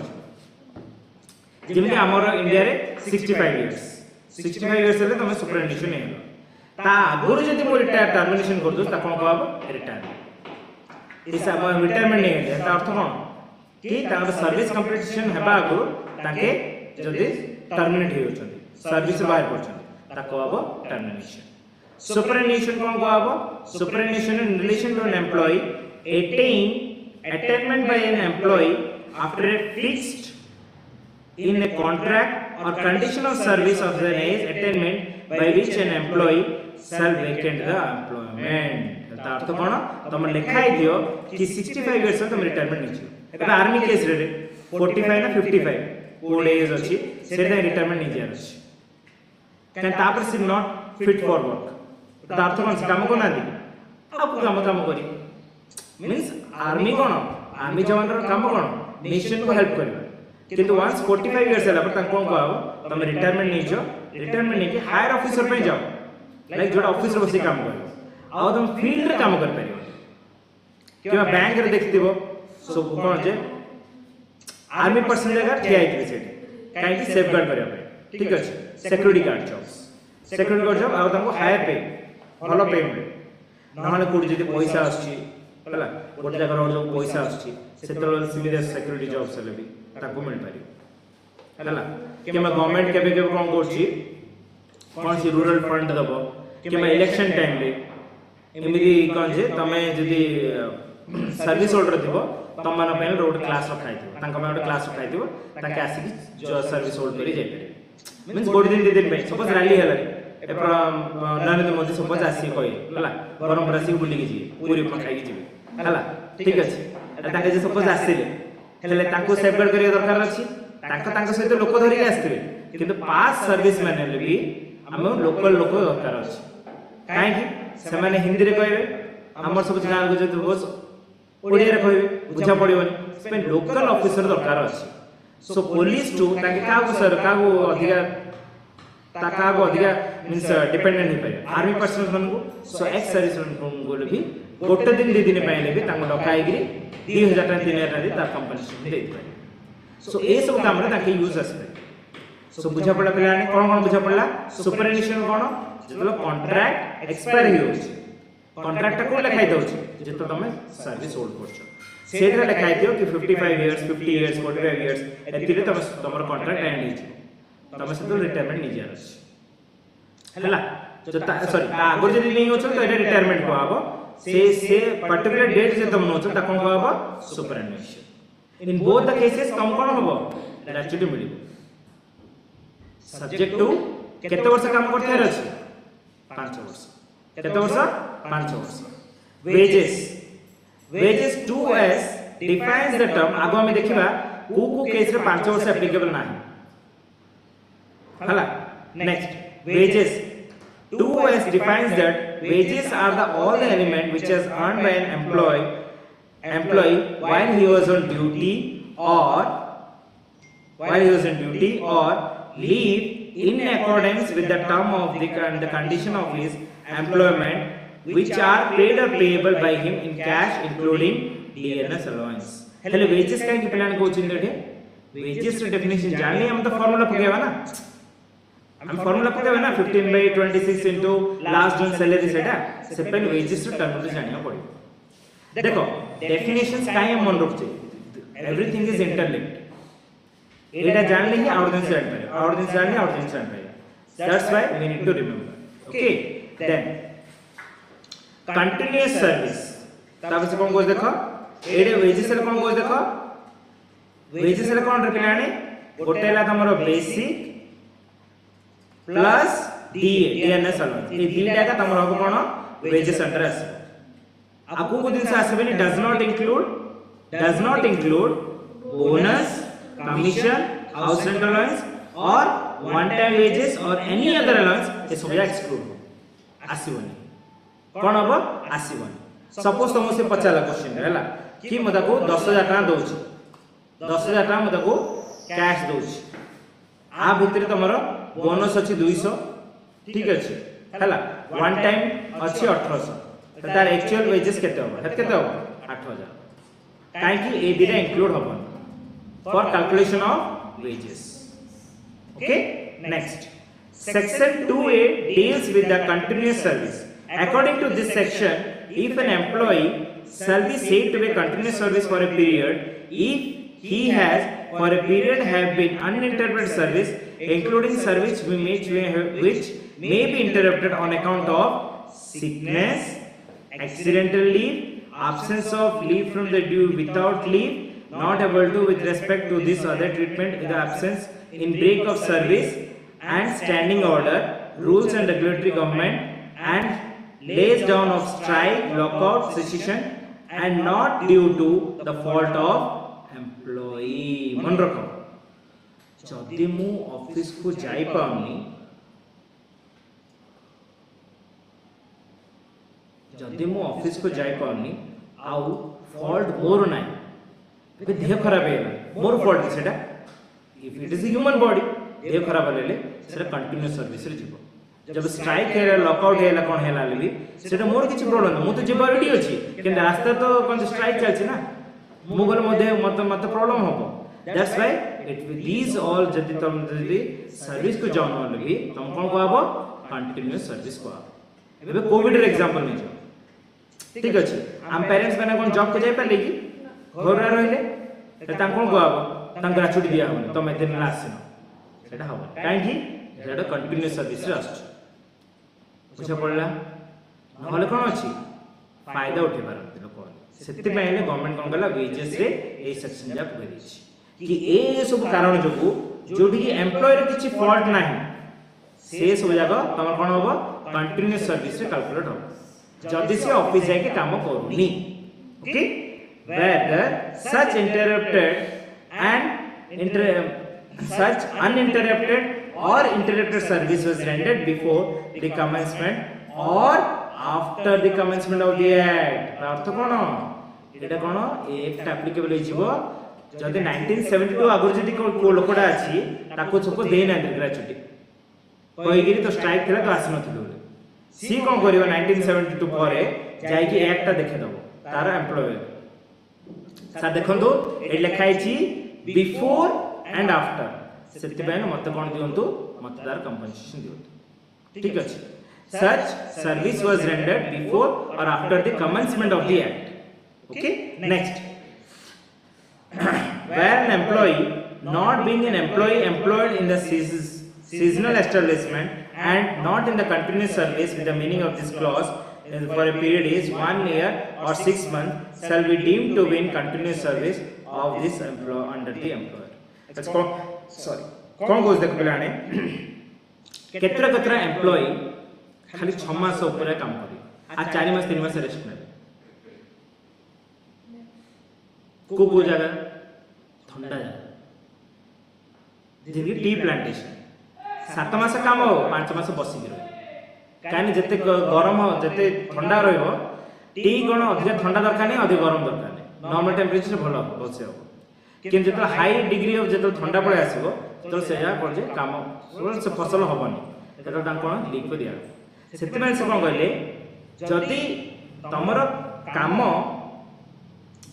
जेमि हमर India रे 65 years ले तमे superannuation नै ता आगुर जदि मो रिटायर टर्मिनेशन कर दो ता कोन कहब रिटायर इस हम रिटायरमेंट नै ता अर्थ कोन कि तार सर्विस कंप्लीशन हेबा आगुर ताके जदि टर्मिनेट हे होछन सर्विस बाहर पड़छन ता कहब टर्मिनेशन सुपरएन्युएशन कोन कहब superannuation in relation to an employee attainment by an employee after a fixed in a contract or condition of service of an age attainment by which an employee shall vacate the employment ता अर्थ कोन तुम लिखाई दियो कि 65 years तुम retirement निछ एबे army case रे 45 ना 55 कोड एज अछि सेटा रिटायरमेंट निज अछि कन तापर से नॉट फिट फॉर वर्क ता अर्थ कोन काम कोन आदि अब काम करी मींस आर्मी कोन आर्मी जवान रो काम कोन नेशन को हेल्प करबा किंतु वंस 45 इयर्स होला पर ता कोन कहब तुम रिटायरमेंट निजो रिटायरमेंट ने कि हायर ऑफिसर पे जाओ लाइक जोटा ऑफिस रो बसी काम करो आ तुम फील्ड रे काम कर परियो किबा बैंक रे देखतिबो सब कोन जे आर्मी पर्सन जगह ठिया आइथि सेठी काहे कि सेफगार्ड करिया पे ठीक अछि security guard jobs security guard job आ तुमको हायर पे भलो पे मिले नहले कोडी जदी पैसा आछी हला गोटे जगह जो पैसा आछी सेतल सिमिलर सिक्योरिटी जॉब्स ले भी ताको मिल पारी हला केमा गवर्नमेंट केबे केबे कोन करछि कोन सी रूरल फंड दबो केमा इलेक्शन टाइम रे एमिदी कोन जे तमे जदी सर्विस होल्डर दिबो तम मन पे रोड क्लास रखाई दिबो तांका पे रोड क्लास रखाई दिबो ताके आसी जो सर्विस होल्ड करी जाय पारे मींस गोटे दिन 2 दिन पे सपोज रैली हला ए नरेंद्र मोदी सपोज आसी कोई हला बरमपुर आसी बुली के जी पूरी पर खाई के जी हला ठीक अछि ताके जे सपोज आसीले हेले ताको सेफगार्ड करिया दरकार अछि तांका सहित लोक धरि के आस्थिबे किंतु पास सर्विस मैन ले भी हम लोकल लोक दरकार अछि काहे कि से माने हिंदी रे कहबे हमर सब गांव को जति बस ओडिया रे कहबे बुझा पड़िबनी से लोकल ऑफिसर दरकार अछि सो पुलिस टू ताके का सर का अधिकार ताका को अधिकार मींस डिपेंडेंट हे पाए आर्मी पर्सनल मन को सो एक्स सर्विस मन को भी गोटे दिन 2 दिन पहिले भी तांको डकाई गिरी 2000 टा 3000 टा ता कंपनी दे दे सो ए सब काम रे ताके यूज आसे सो बुझा पड़ा पिलाने कोन बुझा पड़ला सुपरएडिशन कोन जेतलो कॉन्ट्रैक्ट एक्सपायर हो अछि कॉन्ट्रैक्ट को लिखाई दउछि जेतो तमे सर्विस होल्ड करछो सेटा लिखाई दियो कि 55 इयर्स 50 इयर्स 45 इयर्स एतिरे तमे तमर कॉन्ट्रैक्ट एंड हिज तमे से तो रिटायरमेंट नि जारस हला जो सॉरी आगर जदी नहीं होछ तो एटा रिटायरमेंट को आबो से पर्टिकुलर डेट जे तम नोछ ता कोन को आबो सुपरएडिशन इन बोथ द केसेस कम कोन होबो ग्रेचुइटी मिलिबो सब्जेक्ट टू केते वर्ष काम करते अछि 5 वर्ष केते वर्ष 5 वर्ष wages 2s defines the term आगो हम देखिबा को केस रे 5 वर्ष एप्लीकेबल नाही हला next wages 2s defines that wages are the all the element which is earned by an employee while he was on duty or leave in accordance with the term of the condition of his employment which are paid or payable by him in cash including DNS allowance हेले wages का की plan को Chinde wages रे definition जाननी हम तो formula पकेबा ना हम फार्मूला पकेबा ना 15/26 into last जून सैलरी सेटा से पहले wages रे टर्म जानिया पड़े देखो डेफिनेशंस काहे मन रखछे एवरीथिंग इज इंटरलिंक्ड एटा जान लेंगे आउट दिन जान पाए that's why we need to remember okay then continuous service ताबे से कोन को देखो एडे वेजेस रे कोन को देखो वेजेस रे कोन रखलाने गोटेला तमरो बेसिक प्लस डीएनएस अलाउंस ए दीटा का तमरो हो कोन वेजेस अंडर आसे आपको को दिन से आसेबेनी does not include bonus commission house rent allowance or one time wages or any other allowance ये सब एक्सक्लूड आसीबनी कोन हबो आसीबनी सपोज तुम से पचाला क्वेश्चन हैला कि मदा को 10000 टका दोछि 10000 टका मदा को कैश दोछि आ भितरे तमरो बोनस अछि 200 ठीक अछि हैला वन टाइम अछि 1800 तार एक्चुअल वेजेस केते हबो 8000 काहे कि ए दिरा इंक्लूड हबो for calculation of wages okay next section 2a deals with the continuous service according to this section if an employee shall be said to be continuous service for a period if he has for a period have been uninterrupted service including service which may be interrupted on account of sickness accidental leave absence of leave from the due without leave not able to with respect to this other treatment in the absence in break of service and standing order rules and regulatory government and lays down of strike lockout secession and not due to the fault of employee मन रखो जदि मु office को जाई पाउनी आउ fault मोर नाही ए देह खराब है मोर फॉल्ट सेटा if it is human body देह खराब हेले सेटा कंटीन्यूअस सर्विस रे जीवो जब स्ट्राइक हेला लॉकआउट हेला कोन हेला लेबी सेटा मोर किछि प्रॉब्लम मु तो जीवा रेडी अछि कि रास्ता तो कोन स्ट्राइक चलछि ना मु गले मध्ये मत प्रॉब्लम होबो that's why it these all जदि तुम जदि सर्विस को जानो लेबी तुम कोन को आबो कंटिन्यूअस सर्विस को एबे कोविड रे एग्जांपल नै जो ठीक अछि हम पेरेंट्स माने कोन जॉब को जाय परले कि घर रे रहले त तांको को आबो तांको ग्रेचुइटी दिया हो तमे दिन ला आसिनो सेटा हो काहे कि सेटा कंटिन्यूअस सर्विस रे आछ बुझा पड़ला नहले कोन अछि फायदा उठे पारत लोक सेति पहिले गवर्नमेंट कोन गला वेजेस रे ए सेक्शन जा पकड़ दी कि ए सब कारण जोगु जोडी एम्प्लॉय रे किछि फॉल्ट नाही से सब जगह तमर कोन होबो कंटिन्यूअस सर्विस रे कैलकुलेट हो जदि से ऑफिस जाके काम करूनी okay whether such such uninterrupted or interrupted service was rendered before the commencement or after the commencement of the act earth cone Etah cone act applicable हिजिबो जदि 1972 आगर जदि को लोकडा अछि ताको छको देई ना ग्रेचुइटी कहि गिरी तो स्ट्राइक थिला तो आसी नथिलो सी कोन करियो 1972 परे जाई कि एक्ट देखे दबो तार एम्प्लॉय सा देखंतु ए लिखाई छी बिफोर एंड आफ्टर सेति बेन मत कोन दियंतु मतदार कंपनसेशन दियंतु ठीक अछि such service was rendered before or after the commencement of the act okay next where an employee not being an employee employed in the seasonal establishment and not in the continuous service with the meaning of this clause for a period is 1 year or 6 months shall be deemed to be in continuous service of this employer under the employer let's go sorry कोन गोस देख पिलाने केतरा employ खाली 6 मास ऊपर काम करी आ 4 मास 3 मास rest नै को जगह ठंडा जगह जेबी टी प्लांटेशन 7 मास काम हो 5 मास बसी रहो कानी जते गरम हो जते ठंडा रहइबो टी कोन अधिक ठंडा दरकार नै अधिक गरम दरकार नै नॉर्मल टेंपरेचर भलो बसे हो किन जते हाई डिग्री ऑफ जते ठंडा पळे आसीबो तो सेया कोन जे काम से फसल होबनी एटा ता कोन लीक को दिया सेते में से कोन कहले जदी तमर काम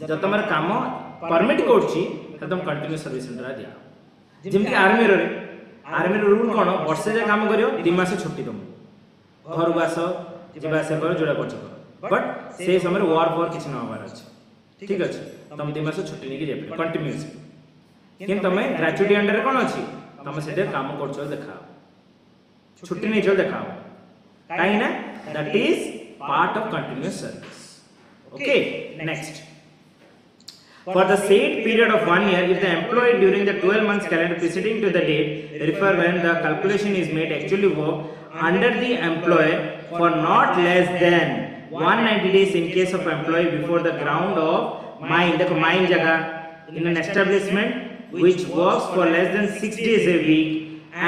जब तमर काम परमिट करछि त तुम कंटिन्यूअस सर्विस सेंटर दिया जेमति आर्मी रो रूल कोन वर्षे जे काम करियो 2 मास छुट्टी दम घर को आस जीवा से कर जोड़ा करछ बट से समय वार फॉर किछ न होबार अछि ठीक अछि तुम 2 मास छुट्टी नेकी जेबे कंटिन्यूअस किन तमे ग्रेचुइटी अंडर कोन अछि तमे सेते काम करछो देखाओ छुट्टी नै जो देखाओ काई ना that is part of continuous service okay next for the said period of 1 year if the employee during the 12 months calendar preceding to the date refer when the calculation is made actually work under the employer for not less than 190 days in case of employee before the ground of mine देखो mine जगह in an establishment which works for less than 6 days a week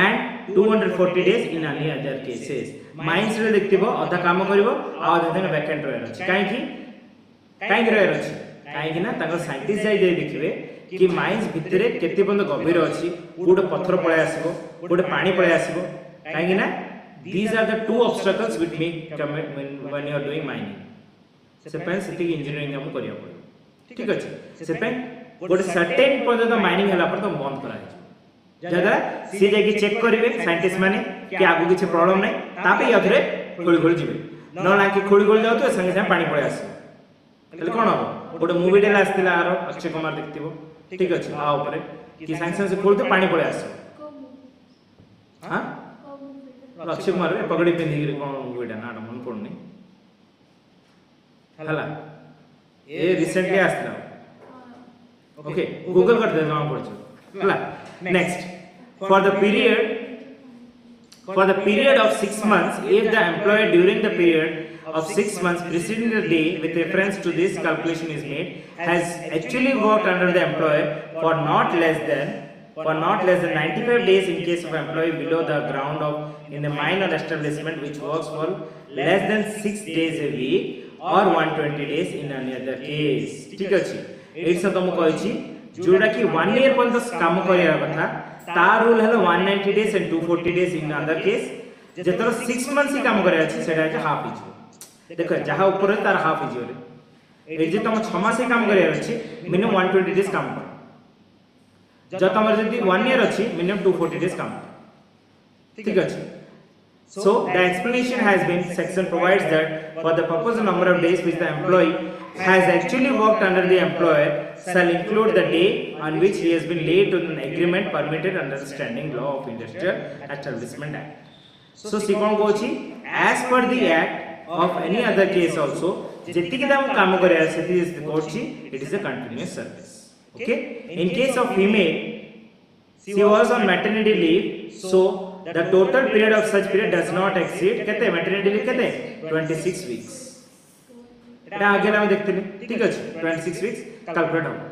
and 240 days in any other cases mines रे देखिबो आधा काम करिवो आ आधा दिन vacant रहर अछि काई कि रहर अछि काई ना ताको साइंटिस्ट जाई दे देखिबे कि माइंस भितरे केते बंद गभीर अछि कोड पत्थर पळे आसीबो कोड पानी पळे आसीबो काई ना these are the two obstacles which make when you are doing mining से पेन सिटी इंजीनियरिंग हम करिया पड़ो ठीक अछि से पेन गोटे सर्टेन पर्यंत माइनिंग हला पर तो बंद करा जदा सी जाके चेक करिवे साइंटिस्ट माने कि आगु किछ प्रॉब्लम नै तापे यथरे खोली खोली जिवे न ना कि खोली खोली जाउ तो संगे संगे पानी पळे आसी तले कोन हो गोटे मूवी डेला आस्तिला आरो अक्षय कुमार देखतिबो ठीक अछि आ ऊपर कि साइंस से खोलते पानी पळे आसो हां अक्षय कुमार रे पगड़ी पिंदी रे कोन मूवी डा नाटा मन पड़नी हला ए रिसेंटली आस्तिला ओके गूगल कर दे ना पड़छ हला next for the period of 6 months if the employee during the period of 6 months preceding the day with reference to this calculation is made has actually worked under the employer for not less than 95 days in case of employee below the ground of in the mine or establishment which works for less than 6 days a week or 120 days in any other case ठीक अछि एइ से तुम कहै छी जोडा कि 1 year पर्यंत काम करिया कथा ता rule hello 190 days and 240 days in other case जेतर 6 months ही काम करिया अछि सेटा है हाफ इज देखो जहा ऊपर तार हाफ इज रे ए जे तुम 6 मास ही काम करिया अछि मिनिमम 120 days काम कर जब तुम जदी 1 ईयर अछि मिनिमम 240 days काम कर ठीक अछि So the explanation has been section provides that for the proposed number of days which the employee has actually worked under the employer shall include the day on which he has been laid to an agreement permitted under the standing law of Industrial Establishment Act. So see kon kochi as per the act of any other case also jetiki dam kaam kare seti kochi it is a continuous service. Okay, in case of female she was on maternity leave, so the total period of such period does not exceed kete maternity leave kete 26 weeks. এটা আগে আমি দেখতে ঠিক আছে 26 weeks calculate হবে.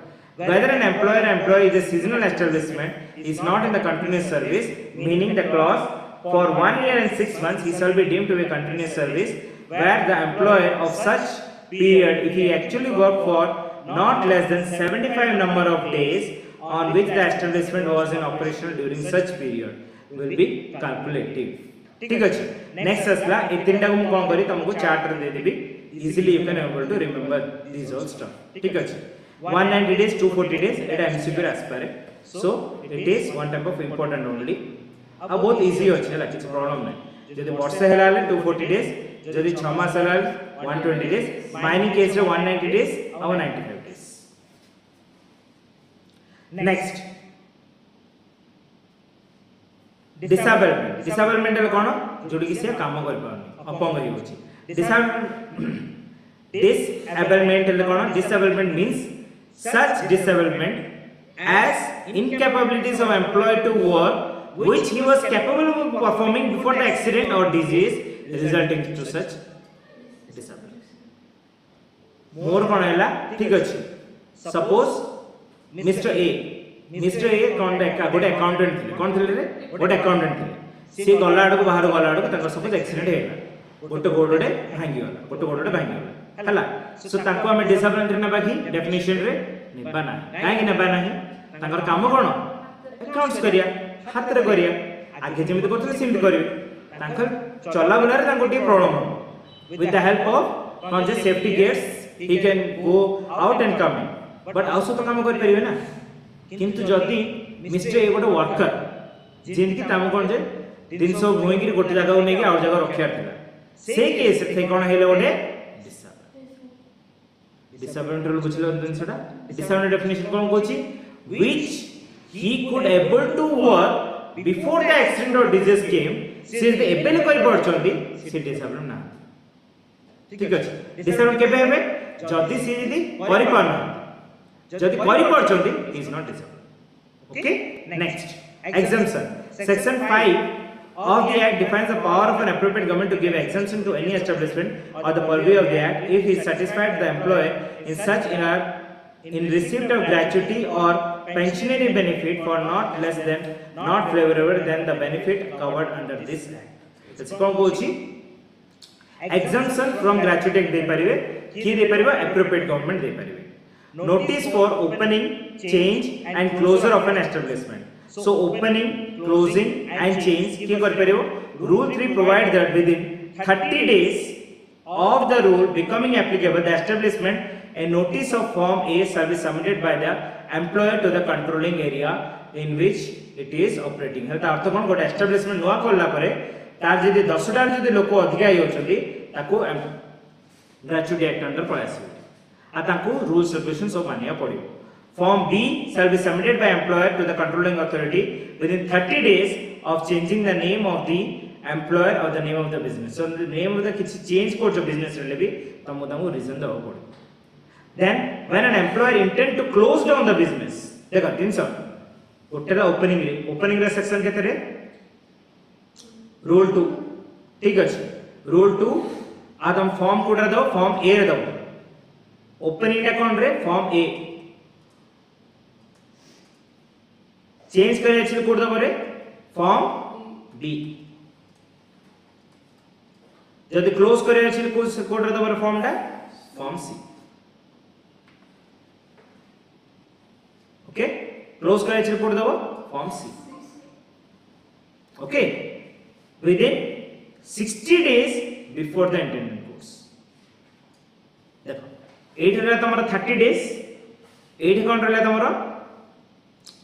Whether an employee is a seasonal establishment is not in the continuous service, meaning the clause for 1 year and 6 months he shall be deemed to be a continuous service, where the employer of such period if he actually worked for not less than 75 number of days on which the establishment was in operational during such period will be calculative. ठीक है. Next असला ये तीन time को कौन करी तुमको chart they Devi, easily you can able to remember these all stuff. ठीक है. 190 days 240 days এটা MCQ रे आसपारे, so it is one type of important only. अब बहुत easy होचे है किसी प्रॉब्लम नहीं. जदि वर्ष हेला 240 days, जदि 6 मास हेला 120 days, माइनिंग केस रे 190 days और 95 days. Next disablement है कौन जोड़ी किसी काम कर पानी अपंग ही होची. Disablement है कौन disablement means such disablement as incapabilities of employee to work which he was capable of performing before the accident or disease resulting to such disablement. मोर कौन है ला ठीक अच्छी. Suppose Mr. A कौन गोटे अकाउंटेंट थे कौन थे रे गोटे अकाउंटेंट थे सी गला आड़ को बाहर गला आड़ को तंका सपोज एक्सीडेंट हेला गोटे गोडोडे भांगी गला गोटे गोडोडे भांगी गला हला. सो ताको हमें डिसेबल रे नबा की डेफिनेशन रे नेबा ना काहे कि नेबा नाही तंकर काम कोन अकाउंट्स करिया हाथ रे करिया आगे जेमिति करथले सिमिति करिवे तंकर चला बुलारे तंको टी प्रॉब्लम हो with the help of conscious safety gates he can go out and come in but आउसो तो काम कर परिवे ना. किंतु जदि मिस्टर ए गोटे वर्कर जेनकी ताम कोन जे 300 भोई की गोटे जगह को नेकी आउ जगह रखिया थिला से केस थे कोन हेले गोटे डिसेबल रूल बुझलो दिनसडा. डिसेबल डेफिनेशन कोन कोची which he could able to work before the accident or disease came से द एबल कर पड़चंदी से डिसेबल ना. ठीक अछि. डिसेबल केबे हेबे जदि से जदि करि पाना जदि करि पड़चंदी is not disable. Okay, next exemption. Section 5 of the act defines the power of an appropriate government to give exemption to any establishment or the purview of the act if he is satisfied the employer in receipt of gratuity or pensionary benefit for not less than not favorable than the benefit covered under this act. It's कौन Kochi exemption from gratuity दे परिवे की दे परिवे appropriate government they परिवे. Notice for opening, change and closure of an establishment. So opening, closing and change की कर परिवो. Rule 3 provides that within 30 days of the rule becoming applicable, the establishment a notice of Form A shall be submitted by the employer to the controlling area in which it is operating. Health अर्थ कोन गोटे establishment नुआ करला परे तार जदि 10 टा जदि लोक अधिका आइ होचंदी ताको ग्रेचुइटी एक्ट अंडर पळासी आ ताको रूल्स रेगुलेशंस सब मानिया पड़ियो. Form B shall be submitted by employer to the controlling authority within 30 days of changing the name of the employer or the name of the business. So the name of the किछि change को जो business रे भी तमो तमो reason दो पड़ो. Then when an employer intend to close down the business देखो 300 होटल ओपनिंग रे सेक्शन केते रे रूल 2 ठीक अछि. रूल 2 आदम फॉर्म कोड रे दो फॉर्म ए रे दो ओपनिंग टा कोन रे फॉर्म ए चेंज करे अछि कोड दो रे फॉर्म बी जदि क्लोज करे अछि कोड रे दो रे फॉर्म टा फॉर्म सी. ओके क्लोज करे अछि कोड दो form C. Okay within 60 days before the intended course. देखो 8 रे तमरा 30 days 8 कोन रहले तमरा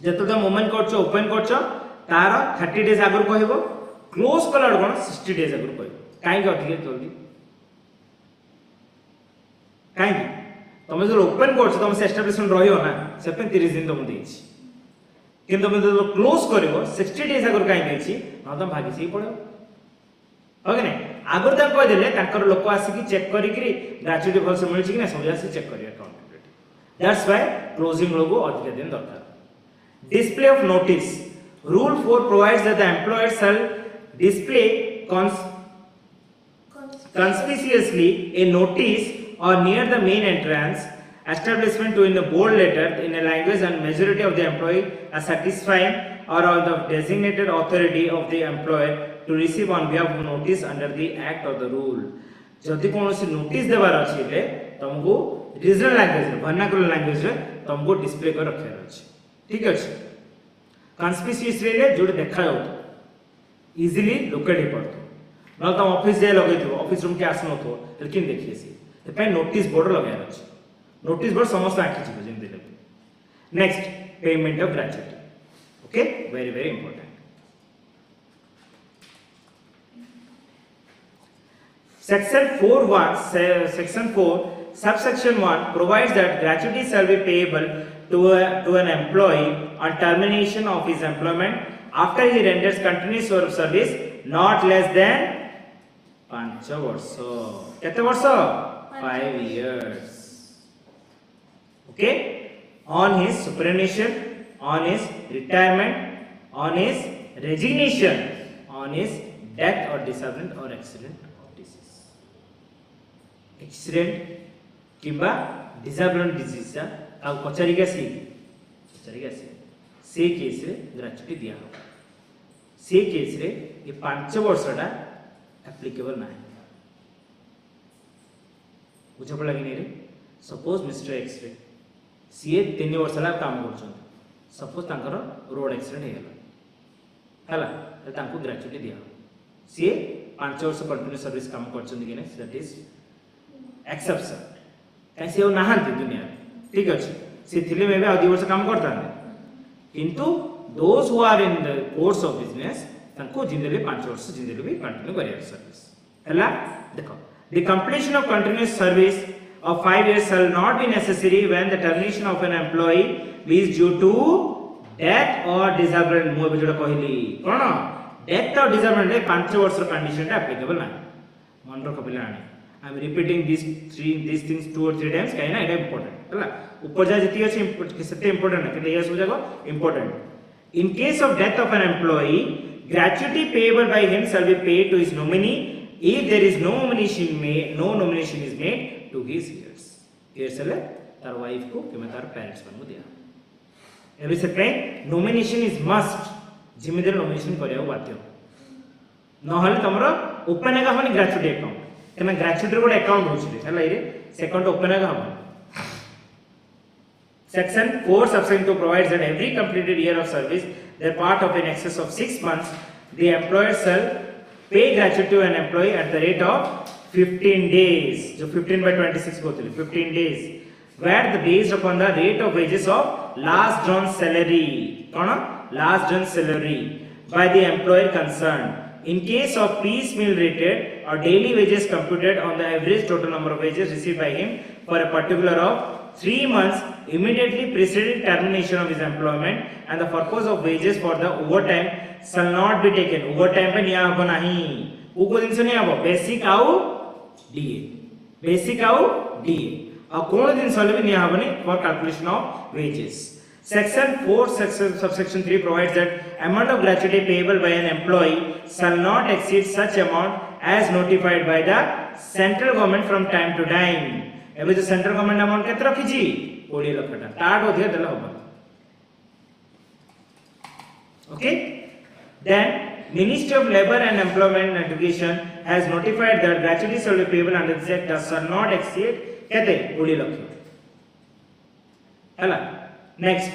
जतो द मोमेंट करछो ओपन करछो तार 30 days आगर कहबो क्लोज कला कोन 60 डेज अगर कोइ काई के अधिक जल्दी काई तुम जो ओपन करछ तुम से एस्टैब्लिशमेंट रहियो ना से 30 दिन तुम देछि किंतु तुम जो क्लोज करिवो 60 डेज अगर काई देछि न तुम भागी से पड़ो ओके नै आगर तक कह देले ताकर लोक आसी की चेक करी कि ग्रेचुइटी भल से मिलछि कि ना सब आसी चेक करी अकाउंटेबिलिटी दैट्स व्हाई क्लोजिंग लोगो अधिक दिन दरकार display of notice rule 4 provides that the employer shall display conspicuously a notice or near the main entrance establishment to in the bold letter in a language and majority of the employee are satisfying or of the designated authority of the employer to receive on behalf of notice under the act or the rule जदि कोनोसी notice देबार अछि ले तुमको regional language रे vernacular language रे तुमको display कर रखियार अछि ठीक अछि कंस्पिशियस रे जोड देखा जाउ इजीली लोकेट हे पड़तो न तुम ऑफिस जाय लगे थो ऑफिस रूम के आसनो थो लेकिन देखिए सी ते पे नोटिस बोर्ड लगाया अछि नोटिस बोर्ड समस्त आखि छिबो जेम देले next payment of gratuity okay very very important section 4 subsection 1 provides that gratuity shall be payable to an employee on termination of his employment after he renders continuous service not less than 5 वर्ष केते वर्ष 5 years okay on his superannuation on his retirement on his resignation on his death or disablement or accident of disease accident किंबा disablement disease आ पचारी के से case रे gratuity दिया हो से केस रे ये 5 वर्षटा एप्लीकेबल नाही बुझ पड़ा कि नहीं रे suppose mister X ray CA 3 वर्ष ला काम करछन सपोज तांकर रोड एक्सीडेंट हे गेला हला त तांको ग्रेचुइटी दिया सीए 5 वर्ष कंटिन्यू सर्विस काम करछन कि नहीं दैट इज एक्सेप्शन कैसे हो नाहंती दुनिया ठीक अछि से थिले में आ 2 वर्ष काम करता किंतु those who are in the course of business तांको जिंदली 5 वर्ष जिंदली भी कंटिन्यू करियर सर्विस हला देखो the completion of continuous service of 5 years shall not be necessary when the termination of an employee is due to death or disablement मु जोडा कहली कोन death और डिसएबलमेंट रे 5 वर्ष रो कंडीशन टा एप्लीकेबल ना मन रख Pilani I am repeating these things 2 or 3 times काहे ना एटा इंपोर्टेंट हला ऊपर जा जति अछि सेते इंपोर्टेंट है कि ये सब जगह important in case of death of an employee gratuity payable by him shall be paid to his nominee if there is no nomination is made to his heirs ले तार वाइफ को कि मैं तार पेरेंट्स को दिया एबे से पे नॉमिनेशन इज मस्ट जिम्मेदार नॉमिनेशन करिया बाध्य न हले तमरो ओपन एगा हनी ग्रेचुइटी अकाउंट केना ग्रेचुइटी रो अकाउंट होछि हला इरे सेकंड ओपन एगा हम section 4 subsection 2 provides that every completed year of service their part of in excess of 6 months the employer shall pay gratuity to an employee at the rate of 15 days जो 15 by 26 को 15 days where the based upon the rate of wages of last drawn salary कौन last drawn salary by the employer concerned in case of piecemeal rated or daily wages computed on the average total number of wages received by him for a particular of 3 months immediately preceding termination of his employment and the purpose of wages for the overtime shall not be taken overtime पे निया हो नहीं वो को दिन से नहीं आबो बेसिक आउ डीए और कौन दिन से भी निया हो नहीं for calculation of wages section 4 subsection 3 provides that amount of gratuity payable by an employee shall not exceed such amount as notified by the central government from time to time एबे जो सेंट्रल गवर्नमेंट अमाउंट केते रखी छी 20 लाख टाका ताट अधिक देला होबा okay then Ministry of Labour and Employment and Education has notified that gratuity shall be payable under this act shall not exceed केते 20 लाख हला next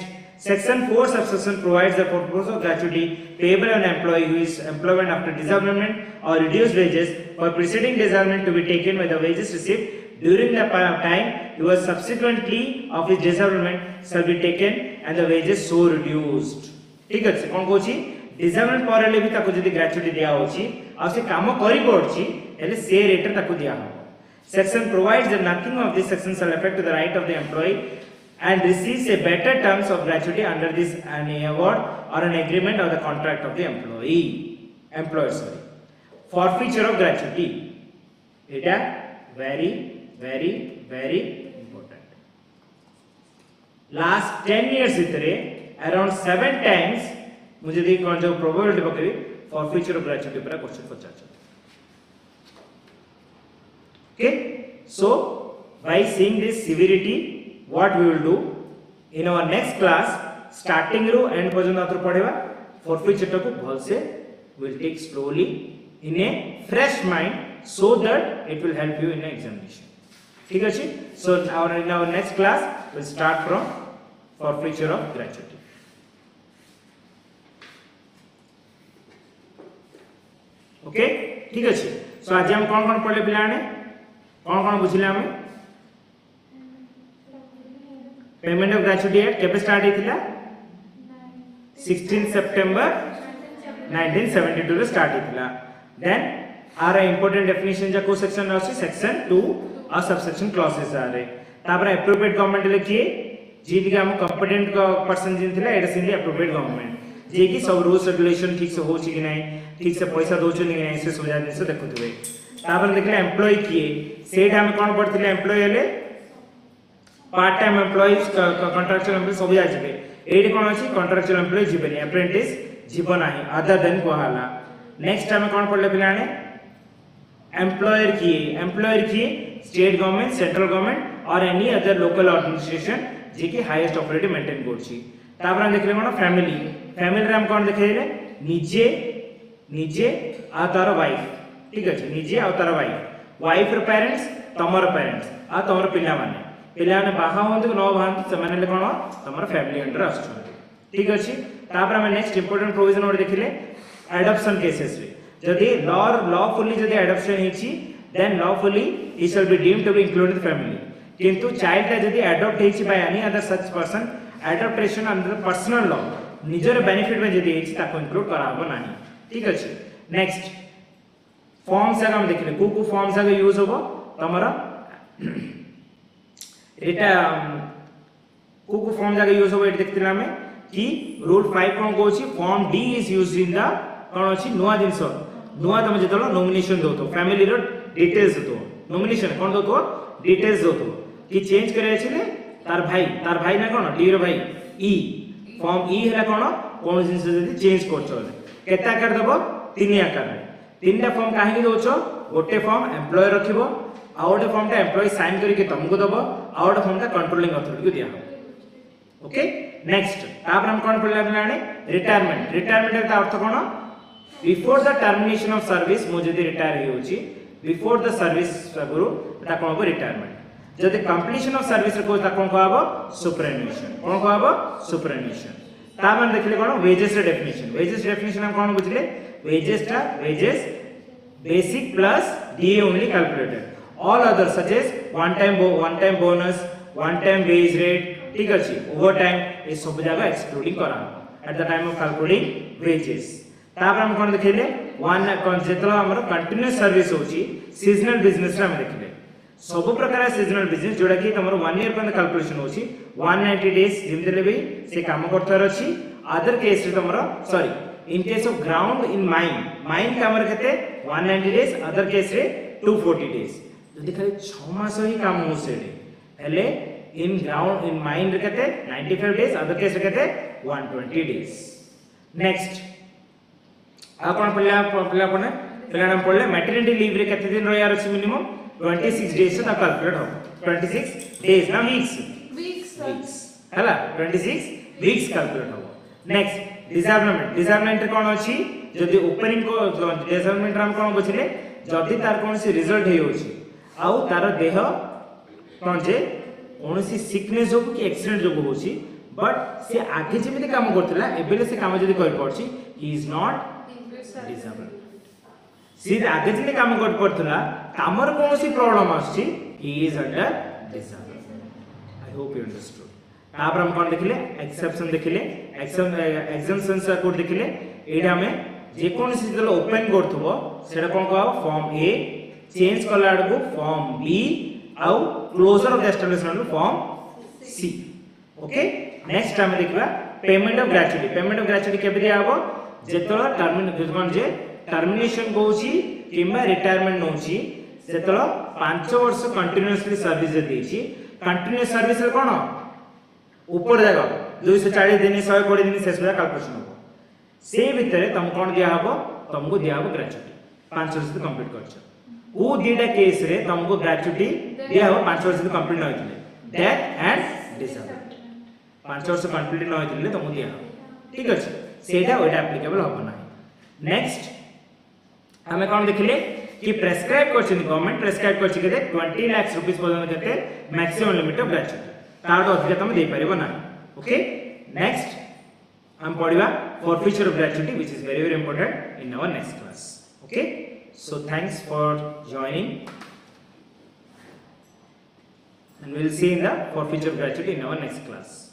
section 4 subsection provides the purpose of gratuity payable on employee who is employment after disablement or reduced wages or preceding disablement to be taken by the wages received during the time he was subsequently of his disablement shall be taken and the wages so reduced ठीक है कौन Kochi disablement पर हेले भी ताको जदी gratuity दिया होची आ से काम करि पड़ची हेले से रेट रे ताको दिया हो section provides that nothing of this section shall affect the right of the employee and receives a better terms of gratuity under this an award or an agreement or the contract of the employer sorry forfeiture of gratuity eta very important last 10 years भितरे around 7 times मुझे दी कौन जो probability पकड़ी forfeiture of gratuity पर question पचास okay so by seeing this severity what we will do in our next class starting ru end पर्यंत आतर पढ़ेबा forfeiture को भल से will take slowly in a fresh mind so that it will help you in the examination ठीक अछि so in our next class we'll start from forfeiture of gratuity okay ठीक अछि so आज हम कोन पढ़ले पिलाने कौन बुझिले हमें पेमेंट ऑफ ग्रेचुटी एक्ट केबे स्टार्ट हेतिला 16 सितंबर 1972 रे स्टार्ट हेतिला देन आर इंपोर्टेंट डेफिनेशन जा को सेक्शन अछि सेक्शन 2 और सबसेक्शन क्लॉसेस आ रे तापर एप्रोप्रिएट गवर्नमेंट लिखिए जी कि हम कंपिटेंट पर्सन जिन थिला एटा सिंली एप्रोप्रिएट गवर्नमेंट जे कि सब रूल्स रेगुलेशन ठीक से होछि कि नै ठीक से पैसा दोछु कि नै से सुविधा दिन से देखुथबे तापर देखले एम्प्लॉय किए सेट हम कोन पढ़थिले एम्प्लॉय हेले part time employees contractual employee सब जा जिबे एडी कोन अछि कॉन्ट्रैक्चुअल एम्प्लॉय जिबेनी अप्रेंटिस जीवन नाही अदर देन कोहाला नेक्स्ट हम कोन पढ़ले पिलाने एम्प्लॉयर किए स्टेट गवर्नमेंट सेंट्रल गवर्नमेंट और एनी अदर लोकल एडमिनिस्ट्रेशन जे कि हाईएस्ट ऑथोरिटी मेंटेन करछि तापर हम देखले कोन फैमिली रे हम कोन देखैले निजे आ तार वाइफ ठीक अछि निजे आ तार वाइफ रे पेरेंट्स तमर पेरेंट्स आ तमर पिला बाहा होंत न बाहंत से माने कोन तमर फैमिली अंडर आछन ठीक अछि तापर हम नेक्स्ट इंपोर्टेंट प्रोविजन और देखिले एडॉप्शन केसेस रे जदी लॉफुली जदी एडॉप्शन हेछि then lawfully he shall be deemed to be included in family किंतु चाइल्ड जदी एडॉप्ट हेछि by any other such person adaptation under personal law निजर बेनिफिट में जदी हेछि ताको इंक्लूड कराबो नाही ठीक अछि नेक्स्ट फॉर्म्स हम देखिले को फॉर्म्स आगे यूज होबो तमरा एटा को फॉर्म्स आगे यूज होबो एटा देखतिला हमें कि रूल 5 कोन कोछि form D is used in the कोन अछि नुवा दिनस नुवा तमे जतलो नॉमिनेशन दोतो फैमिली रो डिटेल्स दो नॉमिनेशन कोन दोतो डिटेल्स दोतो कि चेंज करे छिले तार भाई ना कोन डी रो भाई ई फॉर्म ई हला कोन जिंस जदी चेंज करछो केता आकार दबो तीन आकार रे तीनटा फॉर्म काहे कि दोछो गोटे फॉर्म एम्प्लॉयर रखिबो आ गोटे फॉर्म ता एम्प्लॉय साइन करके तुमको दबो आ गोटे फॉर्म ता कंट्रोलिंग अथॉरिटी को दिया ओके नेक्स्ट तापर हम कोन पढला लाने रिटायरमेंट ता अर्थ कोन before the termination of service मो जदी रिटायर हे होची बिफोर द सर्विस गुरु ता कोन हो रिटायरमेंट जदी कंप्लीशन ऑफ सर्विस को ता कोन कहबो सुपरएन्युएशन तापर देखले कोन वेजेस रे डेफिनेशन हम कोन बुझले wages basic plus DA only calculated all others such as one time bonus one time wage rate ठीक अछि overtime ए सब जगह एक्सक्लूडिंग करा at the time of calculating wages तापर हम कोन देखिले वन कोन जेतलो हमर कंटीन्यूअस सर्विस होची सीजनल बिजनेस रे हम देखिले सब प्रकार सीजनल बिजनेस जोडा कि तमरो 1 ईयर पर कैलकुलेशन होची 190 डेज जिम देले भी से काम करथर अछि अदर केस रे तमरो sorry in case of ground in mine कामर केते 190 days other case रे 240 days जदी खाली 6 मास ही काम हो सेडे हेले in ground in mine रे केते 95 days other case रे केते 120 days next आपण पिला पड़ले मैटरनिटी लीव रे केते दिन रहयार अछि मिनिमम 26 days से कैलकुलेट हो 26 days ना वीक्स हला 26 वीक्स कैलकुलेट हो नेक्स्ट डिसएबलमेंट कोन अछि जदी ओपनिंग को डिसएबलमेंट हम कोन बछिले जदी तार कोनसी रिजल्ट हे होछि आउ तार देह कोन जे कोनसी सिकनेस हो कि एक्सीडेंट जो होछि बट से आगे जेमिति काम करथिला एबेले से काम जदी कर पड़छि ही इज नॉट डिसेबल्ड सी आगे जेमिति काम कर पड़थिला कामर कोनसी प्रॉब्लम आछि he is under disabled I hope you understood तापर हम कोन देखिले एक्सेप्शन देखिले एग्जाम्पशंस कोड देखिले एटा हमें जे कोन सी जलो ओपन करथबो सेटा कोन कहबो फॉर्म ए चेंज कला को फॉर्म बी आउ closure of the establishment form C okay next हम देखबा पेमेंट ऑफ ग्रेचुइटी केबे दिया हबो जेतलो टर्मिनेशन कोची किंबा रिटायरमेंट नोची जेतलो 5 वर्ष कंटीन्यूअसली सर्विस देछि कंटीन्यूअस सर्विस रे कोन ऊपर देखो 240 दिन 120 दिन शेष होया कैलकुलेशन हो से भितरे तुम कोन दिया हबो तुमको दिया हबो ग्रेचुइटी 5 वर्ष से कंप्लीट करछ को दीटा केस रे तुमको ग्रेचुइटी दिया हबो 5 वर्ष से कंप्लीट न होइतले डेथ एंड डिसेबिलिटी 5 वर्ष कंप्लीट न होइतले तुमको दिया हबो ठीक अछि सेटा ओटा एप्लीकेबल हबो ना नेक्स्ट हमें कोन देखिले कि प्रेस्क्राइब करछन गवर्नमेंट प्रेस्क्राइब करछि केते 20 लाख रुपीस पर्यंत केते मैक्सिमम लिमिट ऑफ ग्रेचुइटी तार अधिक तुम दे परिबो ना ओके नेक्स्ट हम पढ़िबा forfeiture of gratuity which is very important in our next class okay so thanks for joining and we'll see in the forfeiture of gratuity in our next class.